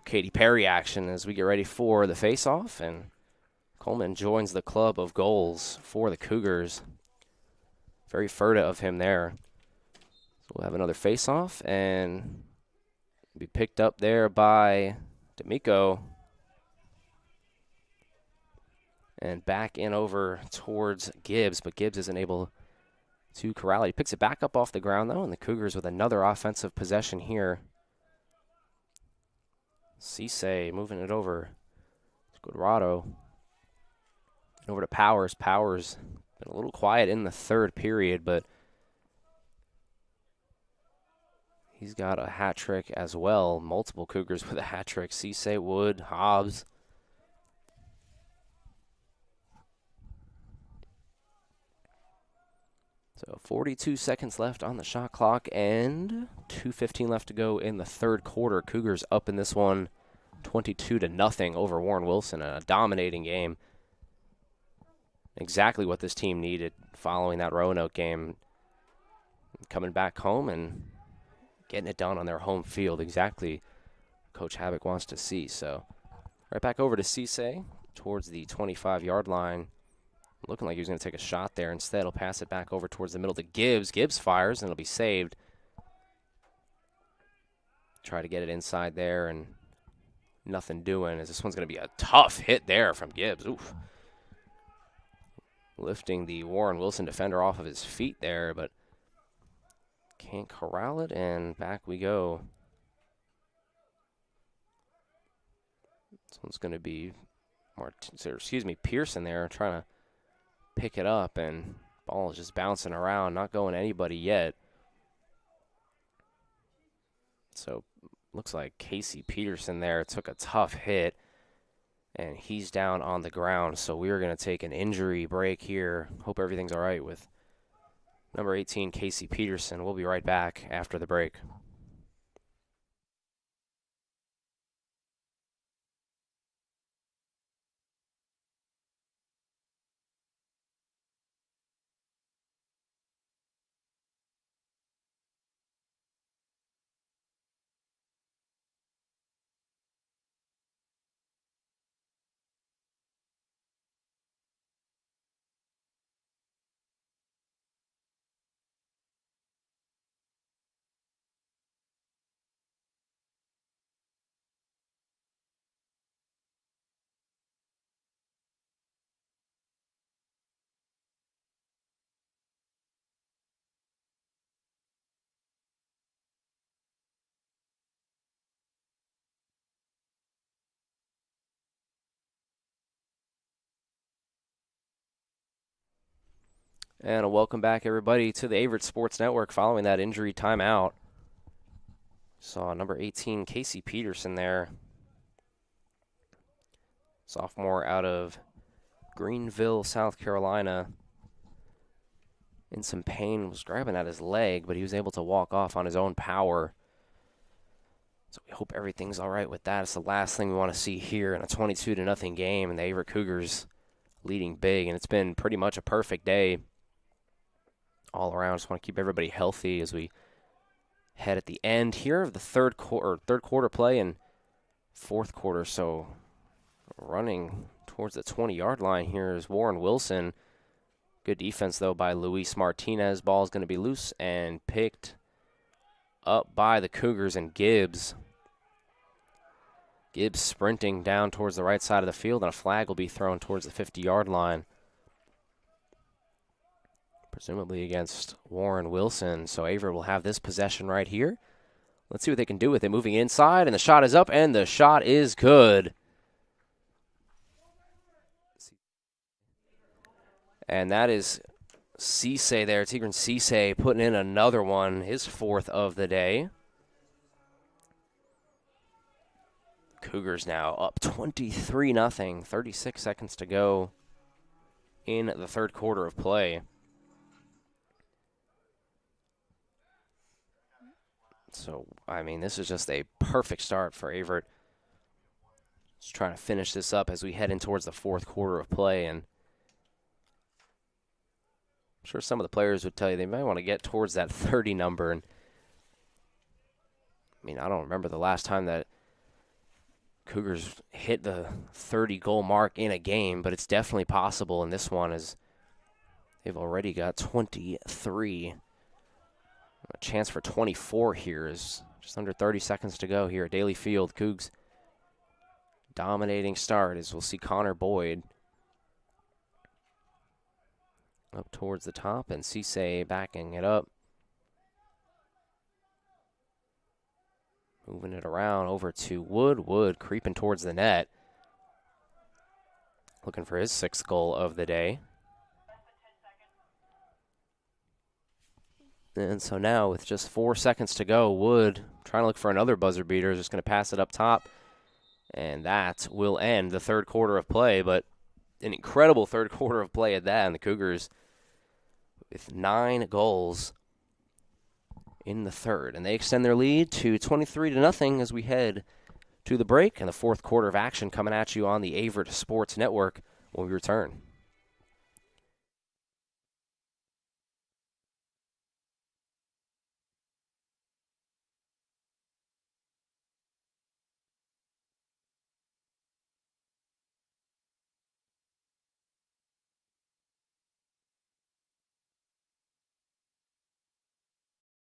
Katy Perry action as we get ready for the face-off, and Coleman joins the club of goals for the Cougars. Very furtive of him there. So we'll have another face-off and be picked up there by D'Amico. And back in over towards Gibbs, but Gibbs isn't able to corral it. He picks it back up off the ground, though, and the Cougars with another offensive possession here. Cisse moving it over to Guadrado. Over to Powers. Powers been a little quiet in the third period, but he's got a hat trick as well. Multiple Cougars with a hat trick. Cisse, Wood, Hobbs. So 42 seconds left on the shot clock and 2:15 left to go in the third quarter. Cougars up in this one 22-0 over Warren Wilson in a dominating game. Exactly what this team needed following that Roanoke game. Coming back home and getting it done on their home field. Exactly Coach Havoc wants to see. So right back over to Cisse towards the 25-yard line. Looking like he was going to take a shot there. Instead, he'll pass it back over towards the middle to Gibbs. Gibbs fires, and it'll be saved. Try to get it inside there, and nothing doing, as this one's going to be a tough hit there from Gibbs. Oof. Lifting the Warren Wilson defender off of his feet there, but can't corral it, and back we go. This one's going to be Pearson there trying to pick it up, and ball is just bouncing around, not going to anybody yet. So looks like Casey Peterson there took a tough hit, and he's down on the ground. So we're going to take an injury break here. Hope everything's all right with number 18, Casey Peterson. We'll be right back after the break. And a welcome back, everybody, to the Averett Sports Network following that injury timeout. Saw number 18, Casey Peterson there. Sophomore out of Greenville, South Carolina. In some pain, was grabbing at his leg, but he was able to walk off on his own power. So we hope everything's all right with that. It's the last thing we want to see here in a 22-0 game, and the Averett Cougars leading big, and it's been pretty much a perfect day all around. Just want to keep everybody healthy as we head at the end here of the third quarter play and fourth quarter. So running towards the 20-yard line here is Warren Wilson. Good defense, though, by Luis Martinez. Ball is going to be loose and picked up by the Cougars and Gibbs. Gibbs sprinting down towards the right side of the field, and a flag will be thrown towards the 50-yard line. Presumably against Warren Wilson. So Averett will have this possession right here. Let's see what they can do with it. Moving inside, and the shot is up, and the shot is good. And that is Cisse there. Tigran Cisse putting in another one, his fourth of the day. Cougars now up 23-0, 36 seconds to go in the third quarter of play. So, I mean, this is just a perfect start for Averett. Just trying to finish this up as we head in towards the fourth quarter of play. And I'm sure some of the players would tell you they might want to get towards that 30 number. And I mean, I don't remember the last time that Cougars hit the 30-goal mark in a game, but it's definitely possible in this one as they've already got 23. A chance for 24 here is just under 30 seconds to go here at Daly Field. Cougs dominating start as we'll see Connor Boyd up towards the top and Cisse backing it up. Moving it around over to Wood. Wood creeping towards the net. Looking for his 6th goal of the day. And so now with just 4 seconds to go, Wood trying to look for another buzzer beater. Is just going to pass it up top. And that will end the 3rd quarter of play. But an incredible 3rd quarter of play at that. And the Cougars with 9 goals in the 3rd. And they extend their lead to 23-0 as we head to the break. And the 4th quarter of action coming at you on the Averett Sports Network when we return.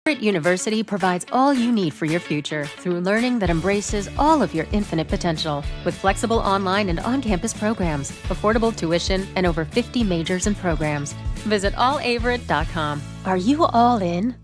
Averett University provides all you need for your future through learning that embraces all of your infinite potential. With flexible online and on-campus programs, affordable tuition, and over 50 majors and programs. Visit allaverett.com. Are you all in?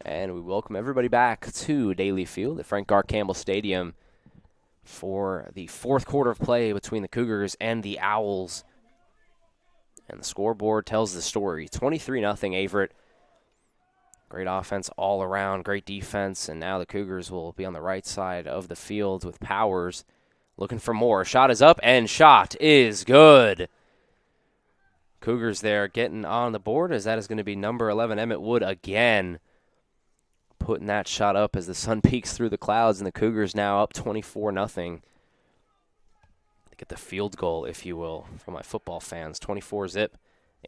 And we welcome everybody back to Daly Field at Frank R. Campbell Stadium for the 4th quarter of play between the Cougars and the Owls. And the scoreboard tells the story. 23-0 Averett. Great offense all around, great defense, and now the Cougars will be on the right side of the field with Powers looking for more. Shot is up, and shot is good. Cougars there getting on the board as that is going to be number 11, Emmett Wood, again. Putting that shot up as the sun peeks through the clouds, and the Cougars now up 24-0. Get the field goal, if you will, for my football fans. 24-zip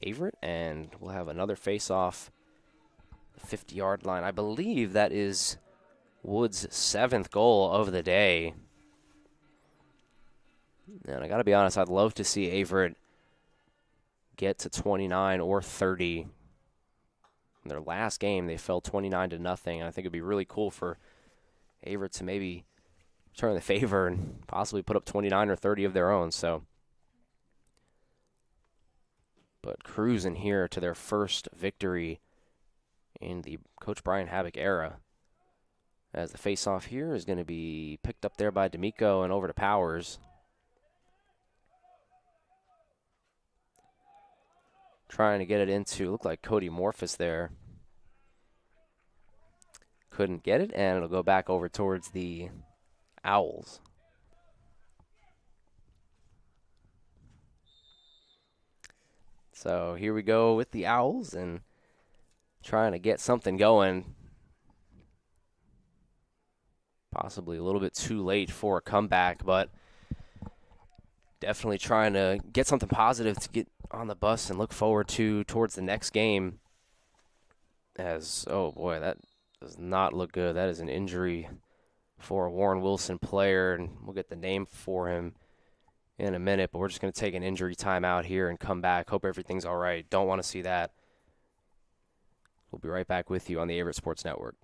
Averett, and we'll have another face-off, the 50-yard line. I believe that is Wood's 7th goal of the day. And I got to be honest, I'd love to see Averett get to 29 or 30. In their last game, they fell 29-0, and I think it'd be really cool for Averett to maybe return the favor and possibly put up 29 or 30 of their own. So, but cruising here to their first victory in the Coach Brian Habak era, as the face-off here is going to be picked up there by D'Amico and over to Powers. Trying to get it into, looked like Cody Morphus there. Couldn't get it, and it'll go back over towards the Owls. So here we go with the Owls and trying to get something going. Possibly a little bit too late for a comeback, but definitely trying to get something positive to get on the bus and look forward to towards the next game. Oh boy, that does not look good. That is an injury for a Warren Wilson player, and we'll get the name for him in a minute, but we're just going to take an injury timeout here and come back. Hope everything's all right. Don't want to see that. We'll be right back with you on the Averett Sports Network.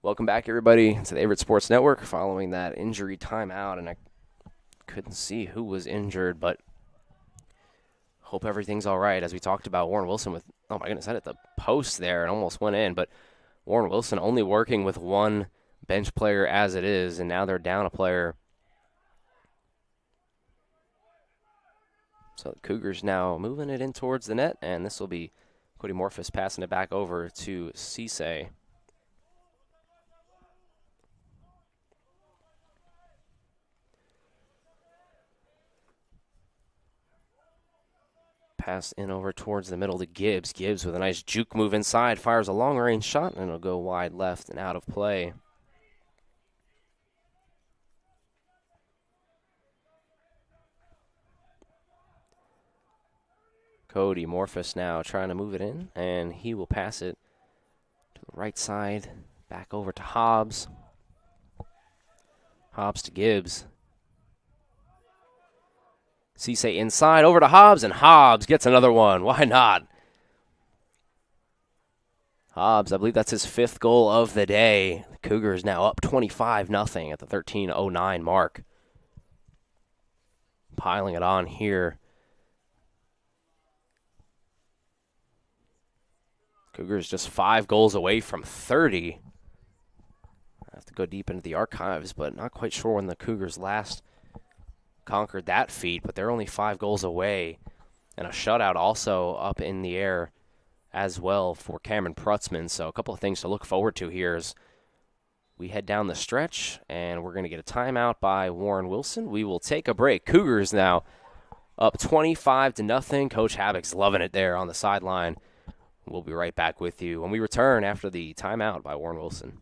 Welcome back, everybody, to the Averett Sports Network following that injury timeout, and I couldn't see who was injured, but hope everything's all right. As we talked about, Warren Wilson with, oh my goodness, that hit the post there and almost went in, but Warren Wilson only working with one bench player as it is, and now they're down a player. So the Cougars now moving it in towards the net, and this will be Cody Morphus passing it back over to Cisse. Pass in over towards the middle to Gibbs. Gibbs with a nice juke move inside, fires a long-range shot, and it'll go wide left and out of play. Cody Morphus now trying to move it in, and he will pass it to the right side, back over to Hobbs. Hobbs to Gibbs. Cisse inside, over to Hobbs, and Hobbs gets another one. Why not? Hobbs, I believe that's his 5th goal of the day. The Cougars now up 25-0 at the 13:09 mark. Piling it on here. Cougars just 5 goals away from 30. I have to go deep into the archives, but not quite sure when the Cougars last conquered that feat, but they're only 5 goals away. And a shutout also up in the air as well for Cameron Prutzman. So a couple of things to look forward to here as we head down the stretch, and we're going to get a timeout by Warren Wilson. We will take a break. Cougars now up 25-0. Coach Habbock's loving it there on the sideline. We'll be right back with you when we return after the timeout by Warren Wilson.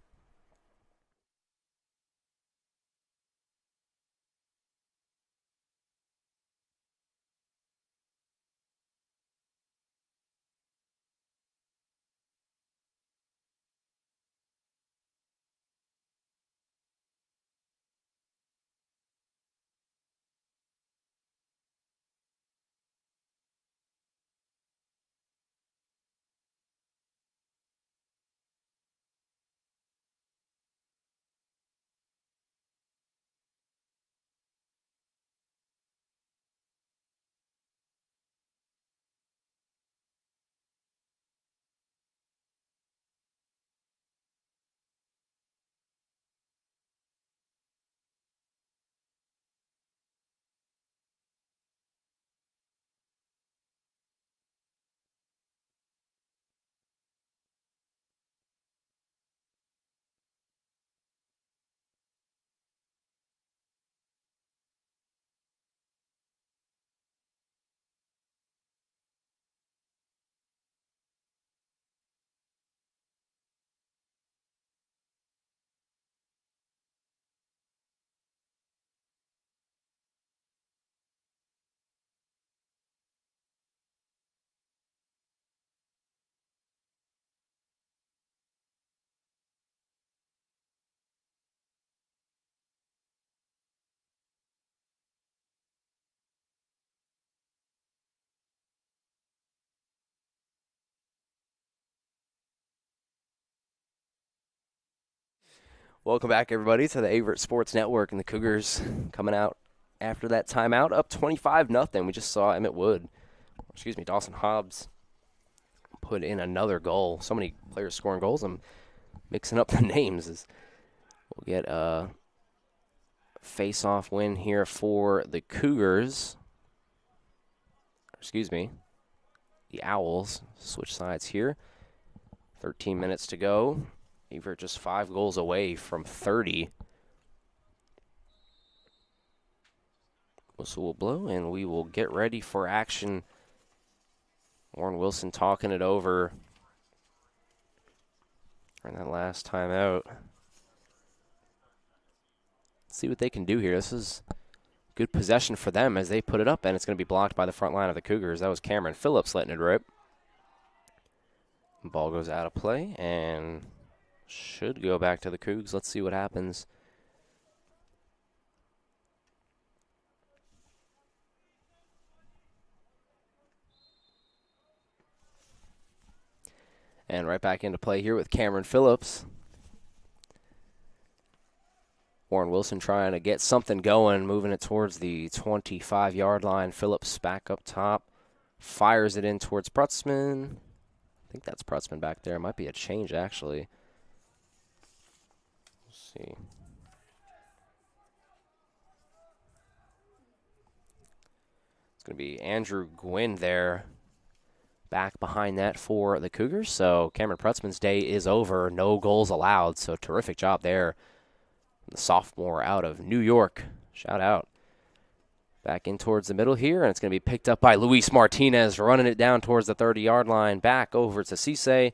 Welcome back, everybody, to the Averett Sports Network, and the Cougars coming out after that timeout, up 25-0. We just saw Dawson Hobbs put in another goal. So many players scoring goals. I'm mixing up the names. We'll get a face-off win here for the Cougars. The Owls. Switch sides here. 13 minutes to go. Averett just 5 goals away from 30. Whistle will blow, and we will get ready for action. Warren Wilson talking it over on that last time out. Let's see what they can do here. This is good possession for them as they put it up, and it's going to be blocked by the front line of the Cougars. That was Cameron Phillips letting it rip. Ball goes out of play, and should go back to the Cougs. Let's see what happens. And right back into play here with Cameron Phillips. Warren Wilson trying to get something going, moving it towards the 25-yard line. Phillips back up top. Fires it in towards Prutzman. I think that's Prutzman back there. It might be a change, actually. See. It's going to be Andrew Gwynn there back behind that for the Cougars. So Cameron Prutzman's day is over. No goals allowed. So terrific job there. The sophomore out of New York. Shout out. Back in towards the middle here, and it's going to be picked up by Luis Martinez, running it down towards the 30-yard line. Back over to Cisse.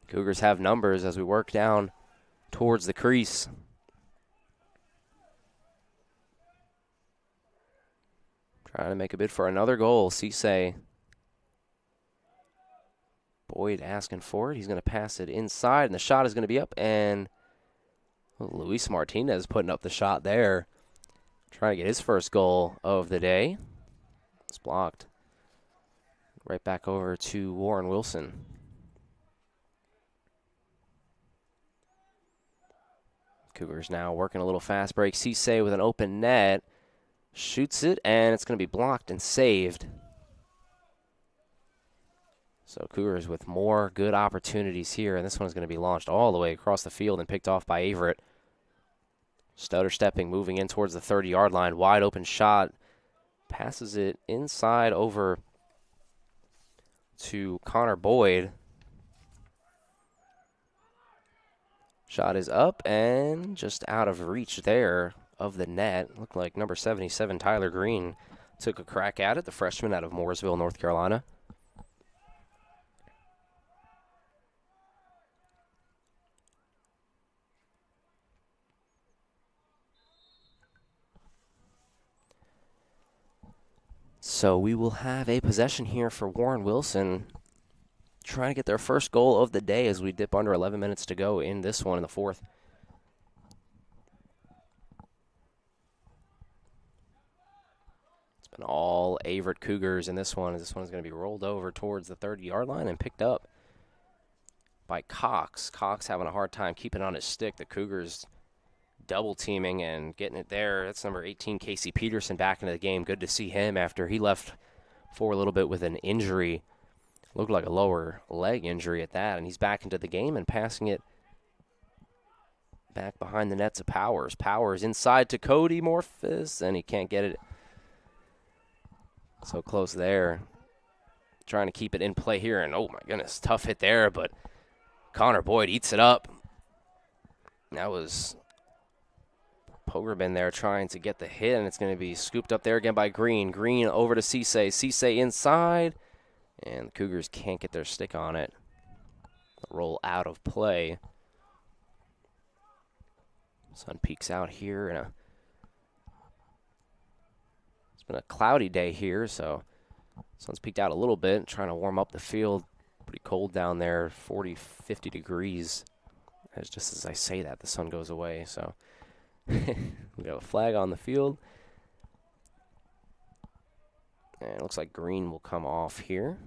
Cougars have numbers as we work down towards the crease. Trying to make a bid for another goal. Cisse. Boyd asking for it. He's going to pass it inside, and the shot is going to be up, and Luis Martinez putting up the shot there. Trying to get his first goal of the day. It's blocked. Right back over to Warren Wilson. Cougars now working a little fast break. Cisse with an open net. Shoots it, and it's going to be blocked and saved. So Cougars with more good opportunities here, and this one's going to be launched all the way across the field and picked off by Averett. Stutter stepping, moving in towards the 30-yard line. Wide open shot. Passes it inside over to Connor Boyd. Shot is up and just out of reach there of the net. Looked like number 77, Tyler Green, took a crack at it, the freshman out of Mooresville, North Carolina. So we will have a possession here for Warren Wilson, trying to get their first goal of the day as we dip under 11 minutes to go in this one in the fourth. It's been all Averett Cougars in this one. This one's going to be rolled over towards the 30-yard line and picked up by Cox. Cox having a hard time keeping on his stick. The Cougars double teaming and getting it there. That's number 18, Casey Peterson, back into the game. Good to see him after he left for a little bit with an injury. Looked like a lower leg injury at that, and he's back into the game and passing it back behind the nets of Powers. Powers inside to Cody Morphus, and he can't get it. So close there. Trying to keep it in play here, and oh my goodness, tough hit there, but Connor Boyd eats it up. That was Pogrebin there trying to get the hit, and it's going to be scooped up there again by Green. Green over to Cisse. Cisse inside, and the Cougars can't get their stick on it. Roll out of play. Sun peeks out here, and it's been a cloudy day here, so sun's peeked out a little bit, trying to warm up the field. Pretty cold down there, 40, 50 degrees. Just as I say that, the sun goes away, so we got a flag on the field. And it looks like Green will come off here.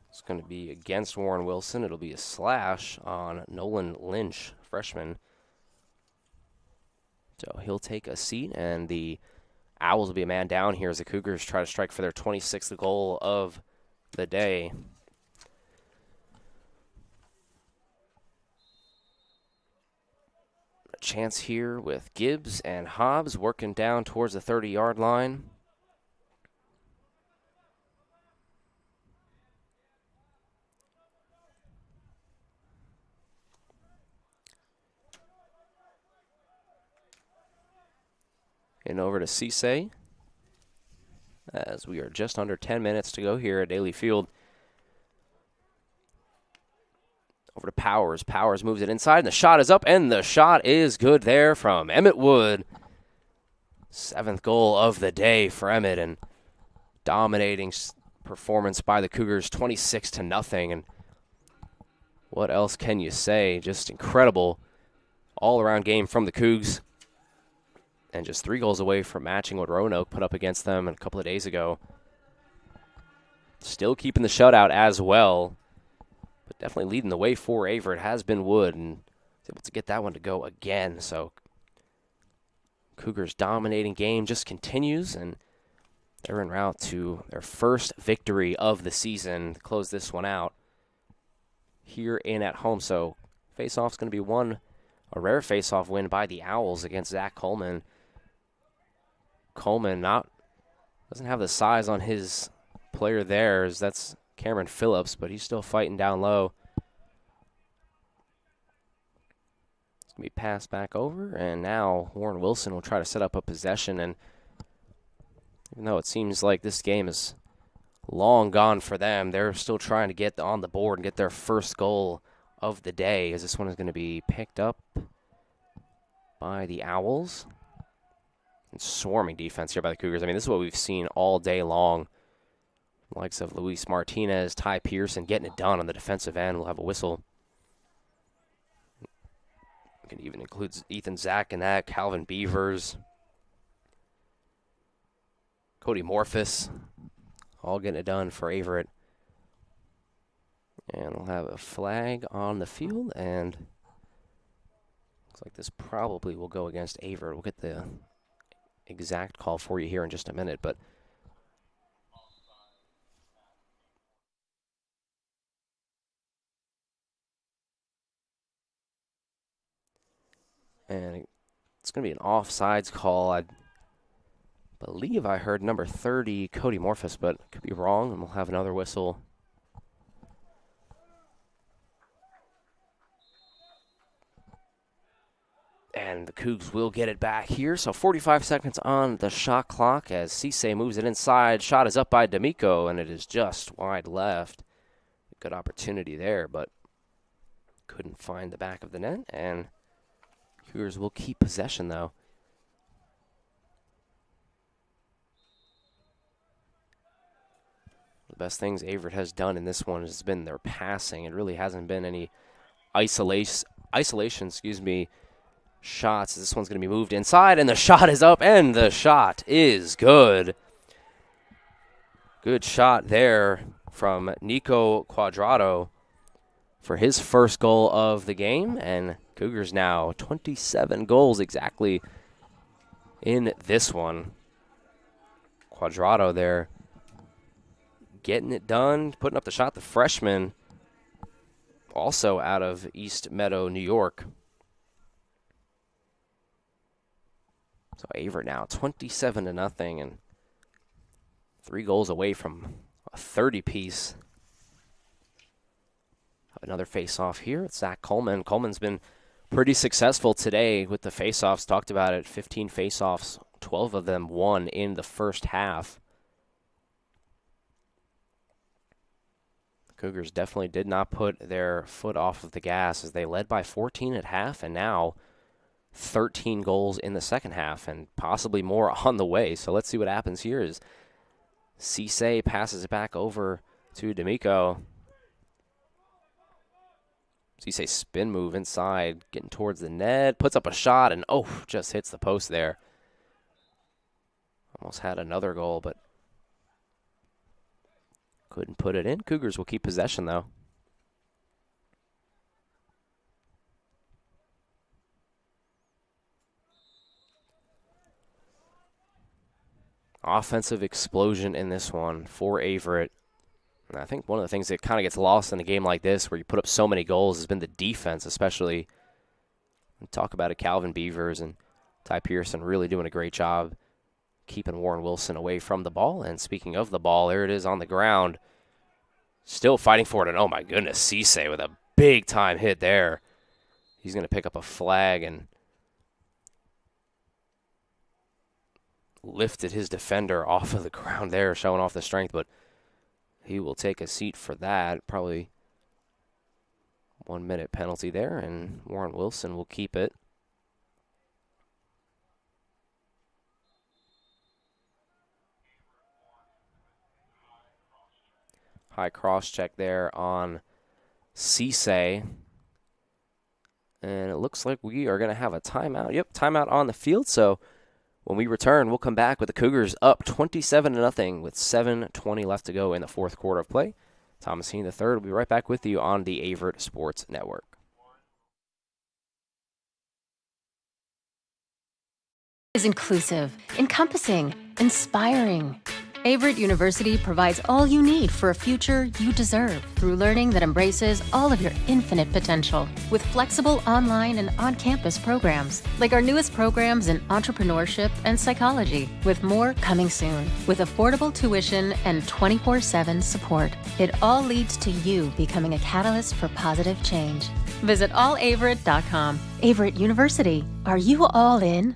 It's going to be against Warren Wilson. It'll be a slash on Nolan Lynch, freshman. So he'll take a seat, and the Owls will be a man down here as the Cougars try to strike for their 26th goal of the day. Chance here with Gibbs and Hobbs working down towards the 30-yard line. And over to Cisse as we are just under 10 minutes to go here at Daly Field. Over to Powers. Powers moves it inside, and the shot is up, and the shot is good there from Emmett Wood. 7th goal of the day for Emmett, and dominating performance by the Cougars, 26-0. And what else can you say? Just incredible all-around game from the Cougs. And just 3 goals away from matching what Roanoke put up against them a couple of days ago. Still keeping the shutout as well. But definitely leading the way for Averett has been Wood, and is able to get that one to go again. So Cougars' dominating game just continues, and they're en route to their first victory of the season to close this one out here in at home. So face-off's going to be a rare face-off win by the Owls against Zach Coleman. Coleman doesn't have the size on his player there, as that's Cameron Phillips, but he's still fighting down low. It's going to be passed back over, and now Warren Wilson will try to set up a possession. And even though it seems like this game is long gone for them, they're still trying to get on the board and get their first goal of the day, as this one is going to be picked up by the Owls. And swarming defense here by the Cougars. I mean, this is what we've seen all day long. The likes of Luis Martinez, Ty Pearson getting it done on the defensive end. We'll have a whistle. It even includes Ethan Zach in that, Calvin Beavers, Cody Morphus, all getting it done for Averett. And we'll have a flag on the field, and looks like this probably will go against Averett. We'll get the exact call for you here in just a minute, but and it's going to be an offsides call. I believe I heard number 30, Cody Morphus, but could be wrong, and we'll have another whistle. And the Cougs will get it back here. So 45 seconds on the shot clock as Cisse moves it inside. Shot is up by D'Amico, and it is just wide left. Good opportunity there, but couldn't find the back of the net. And Cougars will keep possession, though. The best things Averett has done in this one has been their passing. It really hasn't been any isolation, shots. This one's going to be moved inside, and the shot is up, and the shot is good. Good shot there from Nico Quadrado for his first goal of the game, and Cougars now 27 goals exactly in this one. Quadrado there getting it done, putting up the shot. The freshman also out of East Meadow, New York. So Averett now 27-0 and 3 goals away from a 30-piece. Another face-off here. It's Zach Coleman. Coleman's been pretty successful today with the face-offs. Talked about it, 15 face-offs, 12 of them won in the first half. The Cougars definitely did not put their foot off of the gas as they led by 14 at half, and now 13 goals in the second half, and possibly more on the way. So let's see what happens here as Cisse passes it back over to D'Amico. Cisse spin move inside, getting towards the net, puts up a shot, and just hits the post there. Almost had another goal, but couldn't put it in. Cougars will keep possession, though. Offensive explosion in this one for Averett. And I think one of the things that kind of gets lost in a game like this where you put up so many goals has been the defense, especially. We talk about it, Calvin Beavers and Ty Pearson really doing a great job keeping Warren Wilson away from the ball. And speaking of the ball, there it is on the ground. Still fighting for it, and oh my goodness, Cisse with a big-time hit there. He's going to pick up a flag and lifted his defender off of the ground there, showing off the strength, but he will take a seat for that. Probably 1 minute penalty there, and Warren Wilson will keep it. High cross check there on Cisse. And it looks like we are going to have a timeout. Yep, timeout on the field, so when we return, we'll come back with the Cougars up 27-0 with 7:20 left to go in the fourth quarter of play. Thomas Heaney III will be right back with you on the Averett Sports Network. Is inclusive, encompassing, inspiring. Averett University provides all you need for a future you deserve through learning that embraces all of your infinite potential with flexible online and on-campus programs like our newest programs in entrepreneurship and psychology, with more coming soon. With affordable tuition and 24/7 support, it all leads to you becoming a catalyst for positive change. Visit allaverett.com. Averett University. Are you all in?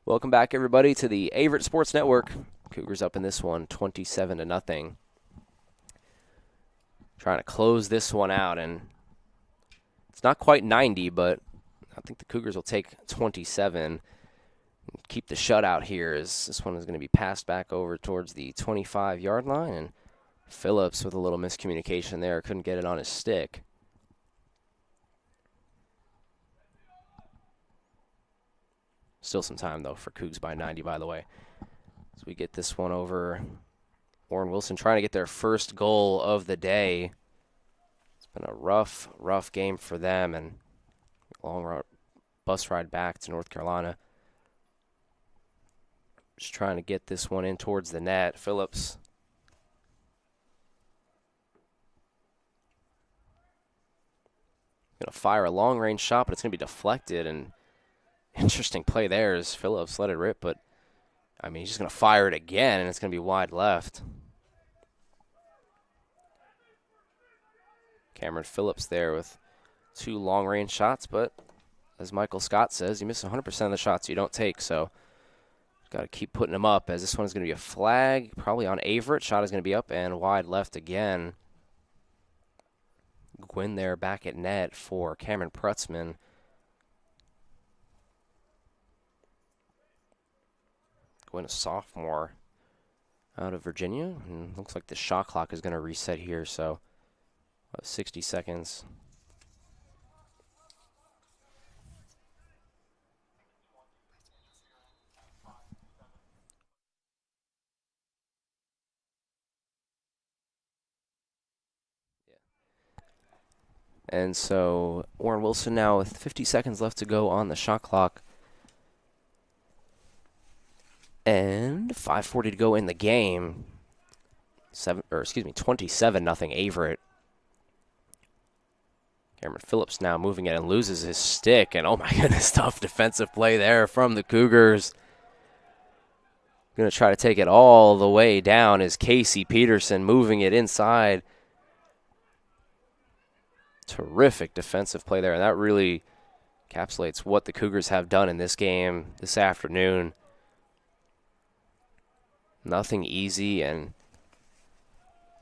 Welcome back, everybody, to the Averett Sports Network. Cougars up in this one, 27-0. Trying to close this one out, and it's not quite 90, but I think the Cougars will take 27. Keep the shutout here, as this one is going to be passed back over towards the 25-yard line, and Phillips with a little miscommunication there, couldn't get it on his stick. Still some time, though, for Cougs by 90, by the way. As we get this one over, Warren Wilson trying to get their first goal of the day. It's been a rough game for them, and a long bus ride back to North Carolina. Just trying to get this one in towards the net. Phillips. Going to fire a long-range shot, but it's going to be deflected, and interesting play there as Phillips let it rip, but, I mean, he's just going to fire it again, and it's going to be wide left. Cameron Phillips there with 2 long-range shots, but as Michael Scott says, you miss 100% of the shots you don't take, so got to keep putting them up, as this one is going to be a flag, probably on Averett. Shot is going to be up and wide left again. Gwynn there back at net for Cameron Prutzman. Gwynn, a sophomore out of Virginia, and looks like the shot clock is going to reset here, so 60 seconds. And so Warren Wilson now with 50 seconds left to go on the shot clock. And 5:40 to go in the game. 27-0 Averett. Cameron Phillips now moving it and loses his stick. And oh my goodness, tough defensive play there from the Cougars. Going to try to take it all the way down is Casey Peterson moving it inside. Terrific defensive play there, and that really encapsulates what the Cougars have done in this game this afternoon. Nothing easy, and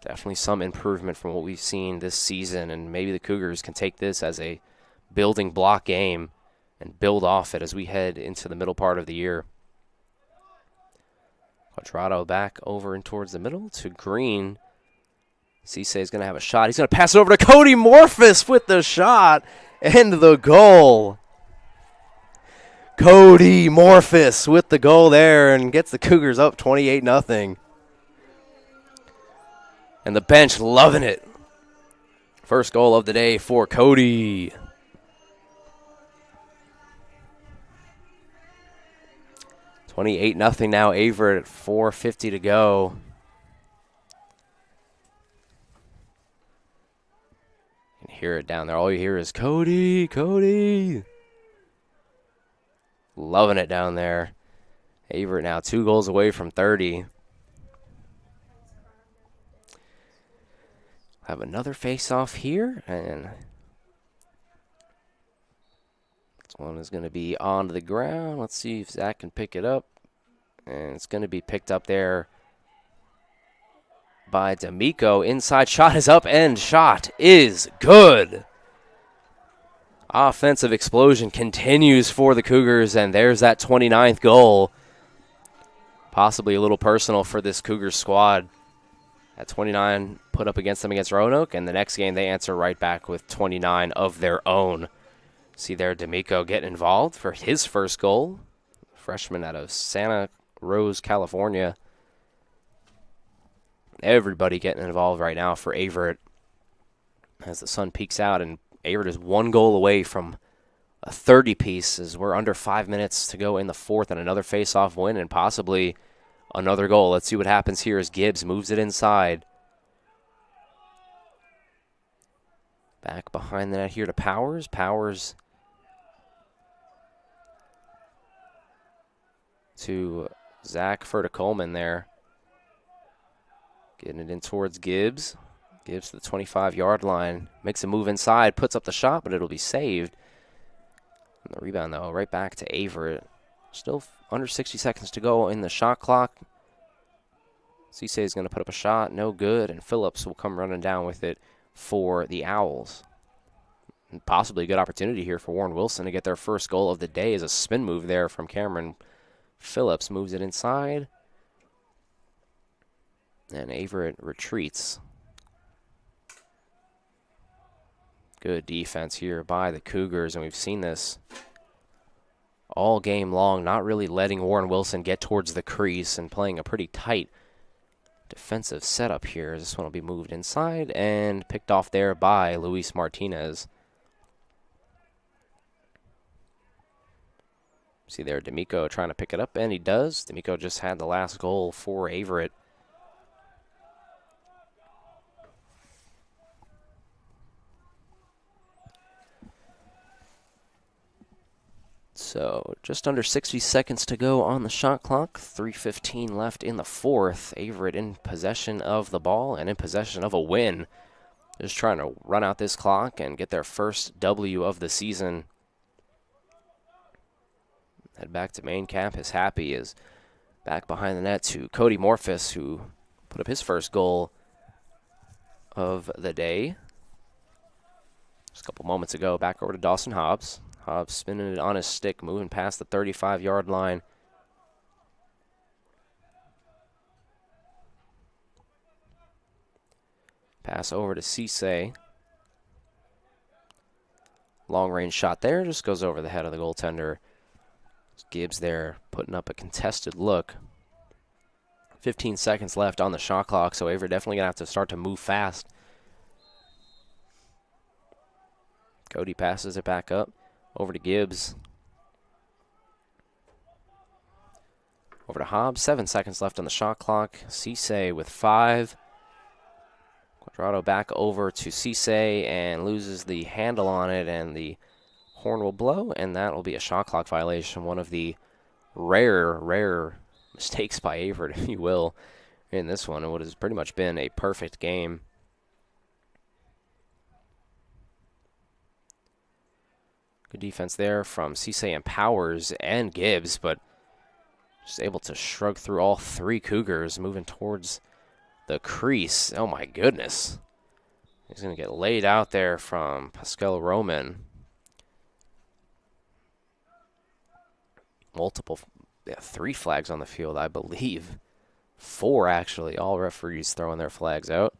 definitely some improvement from what we've seen this season, and maybe the Cougars can take this as a building block game and build off it as we head into the middle part of the year. Quadrado back over and towards the middle to Green. Cisse is going to have a shot. He's going to pass it over to Cody Morphus with the shot and the goal. Cody Morphus with the goal there and gets the Cougars up 28-0. And the bench loving it. First goal of the day for Cody. $28-0 now. Averett at 4:50 to go. Hear it down there. All you hear is Cody, Cody. Loving it down there. Averett now 2 goals away from 30. Have another face-off here, and this one is going to be on the ground. Let's see if Zach can pick it up, and it's going to be picked up there by D'Amico. Inside shot is up, and shot is good. Offensive explosion continues for the Cougars, and there's that 29th goal. Possibly a little personal for this Cougars squad. At 29 put up against them against Roanoke, and the next game they answer right back with 29 of their own. See there D'Amico getting involved for his first goal. Freshman out of Santa Rosa, California. Everybody getting involved right now for Averett as the sun peeks out, and Averett is 1 goal away from a 30-piece as we're under 5 minutes to go in the fourth, and another face-off win and possibly another goal. Let's see what happens here as Gibbs moves it inside. Back behind the net here to Powers. Powers to Zach Furta-Coleman there. Getting it in towards Gibbs. Gibbs to the 25-yard line. Makes a move inside, puts up the shot, but it'll be saved. And the rebound, though, right back to Averett. Still under 60 seconds to go in the shot clock. Cisse is going to put up a shot, no good, and Phillips will come running down with it for the Owls. And possibly a good opportunity here for Warren Wilson to get their first goal of the day as a spin move there from Cameron Phillips. Moves it inside. And Averett retreats. Good defense here by the Cougars, and we've seen this all game long, not really letting Warren Wilson get towards the crease and playing a pretty tight defensive setup here. This one will be moved inside and picked off there by Luis Martinez. See there, D'Amico trying to pick it up, and he does. D'Amico just had the last goal for Averett. So just under 60 seconds to go on the shot clock. 3:15 left in the fourth. Averett in possession of the ball and in possession of a win. Just trying to run out this clock and get their first W of the season. Head back to main campus. Happy is back behind the net to Cody Morphus, who put up his first goal of the day just a couple moments ago. Back over to Dawson Hobbs. Hobbs spinning it on his stick, moving past the 35-yard line. Pass over to Cisse. Long-range shot there, just goes over the head of the goaltender. Gibbs there putting up a contested look. 15 seconds left on the shot clock, so Averett definitely going to have to start to move fast. Cody passes it back up. Over to Gibbs. Over to Hobbs. 7 seconds left on the shot clock. Cisse with 5. Quadrado back over to Cisse and loses the handle on it, and the horn will blow, and that will be a shot clock violation. One of the rare mistakes by Averett, if you will, in this one. What has pretty much been a perfect game. Good defense there from Cisse and Powers and Gibbs, but just able to shrug through all three Cougars, moving towards the crease. Oh my goodness. He's going to get laid out there from Pascal Roman. Three flags on the field, I believe. 4, actually. All referees throwing their flags out.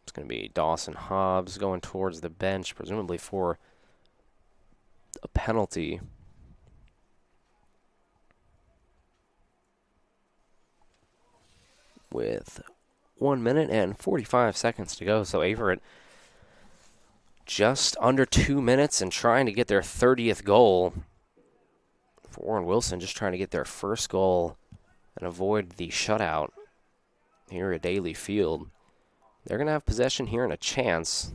It's going to be Dawson Hobbs going towards the bench, presumably for a penalty. With 1 minute and 45 seconds to go, so Averett just under 2 minutes and trying to get their 30th goal. For Warren Wilson, just trying to get their first goal and avoid the shutout here at Daly Field. They're going to have possession here and a chance.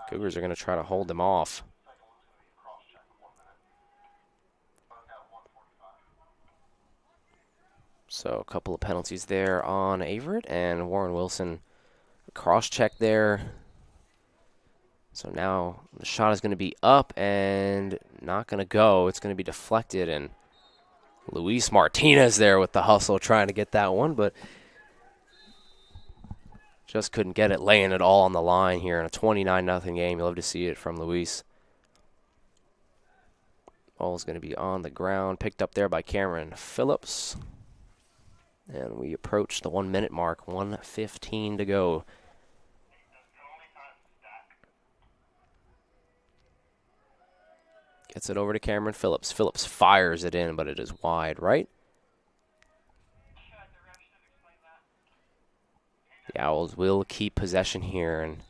Cougars are going to try to hold them off. So a couple of penalties there on Averett, and Warren Wilson cross-check there. So now the shot is going to be up and not going to go. It's going to be deflected, and Luis Martinez there with the hustle trying to get that one, but just couldn't get it, laying it all on the line here in a 29-0 game. You'll love to see it from Luis. Ball's going to be on the ground, picked up there by Cameron Phillips. And we approach the 1 minute mark, 1:15 to go. Gets it over to Cameron Phillips. Phillips fires it in, but it is wide right. The Owls will keep possession here, and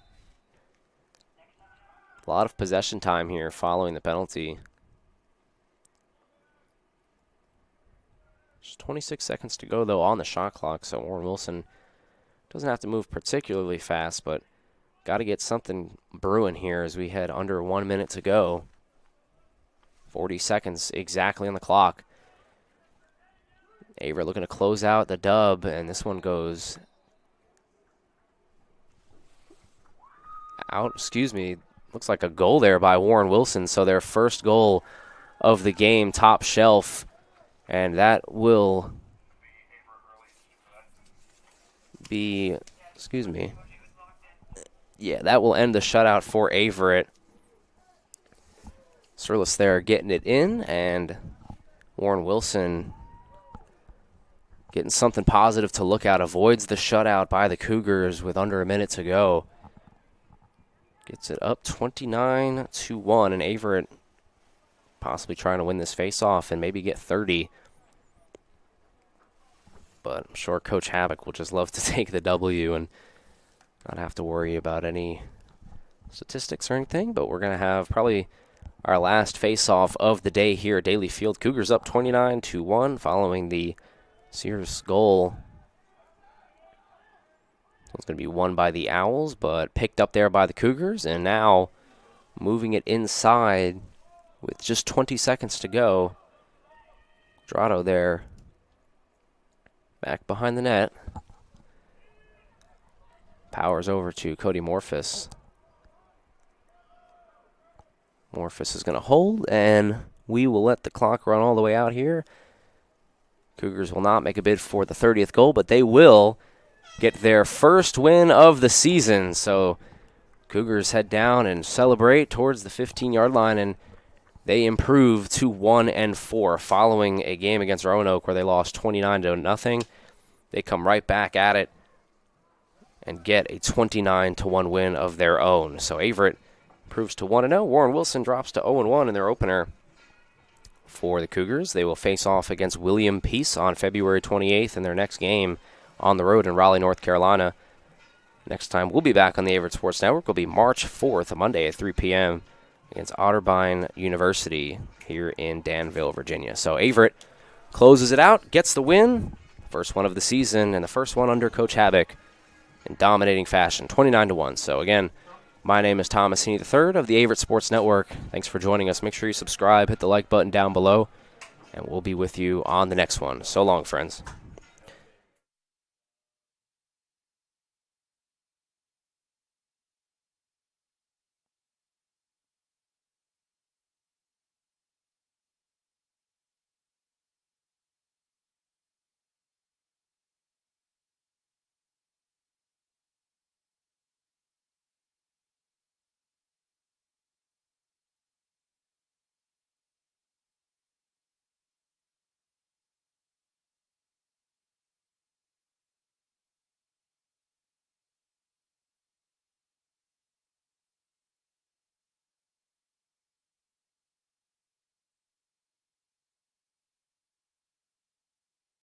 a lot of possession time here following the penalty. Just 26 seconds to go, though, on the shot clock, so Warren Wilson doesn't have to move particularly fast, but got to get something brewing here as we head under 1 minute to go. 40 seconds exactly on the clock. Averett looking to close out the dub, and this one goes out. Excuse me. Looks like a goal there by Warren Wilson, so their first goal of the game, top shelf, and that will be, that will end the shutout for Averett. Searles there getting it in, and Warren Wilson getting something positive to look at. Avoids the shutout by the Cougars with under a minute to go. Gets it up 29-1, and Averett possibly trying to win this face-off and maybe get 30. But I'm sure Coach Havoc will just love to take the W and not have to worry about any statistics or anything. But we're going to have probably our last face-off of the day here at Daly Field. Cougars up 29-1 following the Sears goal. It's going to be won by the Owls, but picked up there by the Cougars. And now moving it inside with just 20 seconds to go. Drado there back behind the net. Powers over to Cody Morphus. Morphus is going to hold, and we will let the clock run all the way out here. Cougars will not make a bid for the 30th goal, but they will get their first win of the season. So Cougars head down and celebrate towards the 15-yard line, and they improve to 1-4 following a game against Roanoke where they lost 29-0. They come right back at it and get a 29-1 win of their own. So Averett improves to 1-0. Warren Wilson drops to 0-1 in their opener for the Cougars. They will face off against William Peace on February 28th in their next game on the road in Raleigh, North Carolina. Next time we'll be back on the Averett Sports Network will be March 4th, a Monday at 3 p.m. against Otterbein University here in Danville, Virginia. So Averett closes it out, gets the win, first one of the season, and the first one under Coach Havoc in dominating fashion, 29-1. So again, my name is Thomas Heaney III of the Averett Sports Network. Thanks for joining us. Make sure you subscribe, hit the like button down below, and we'll be with you on the next one. So long, friends.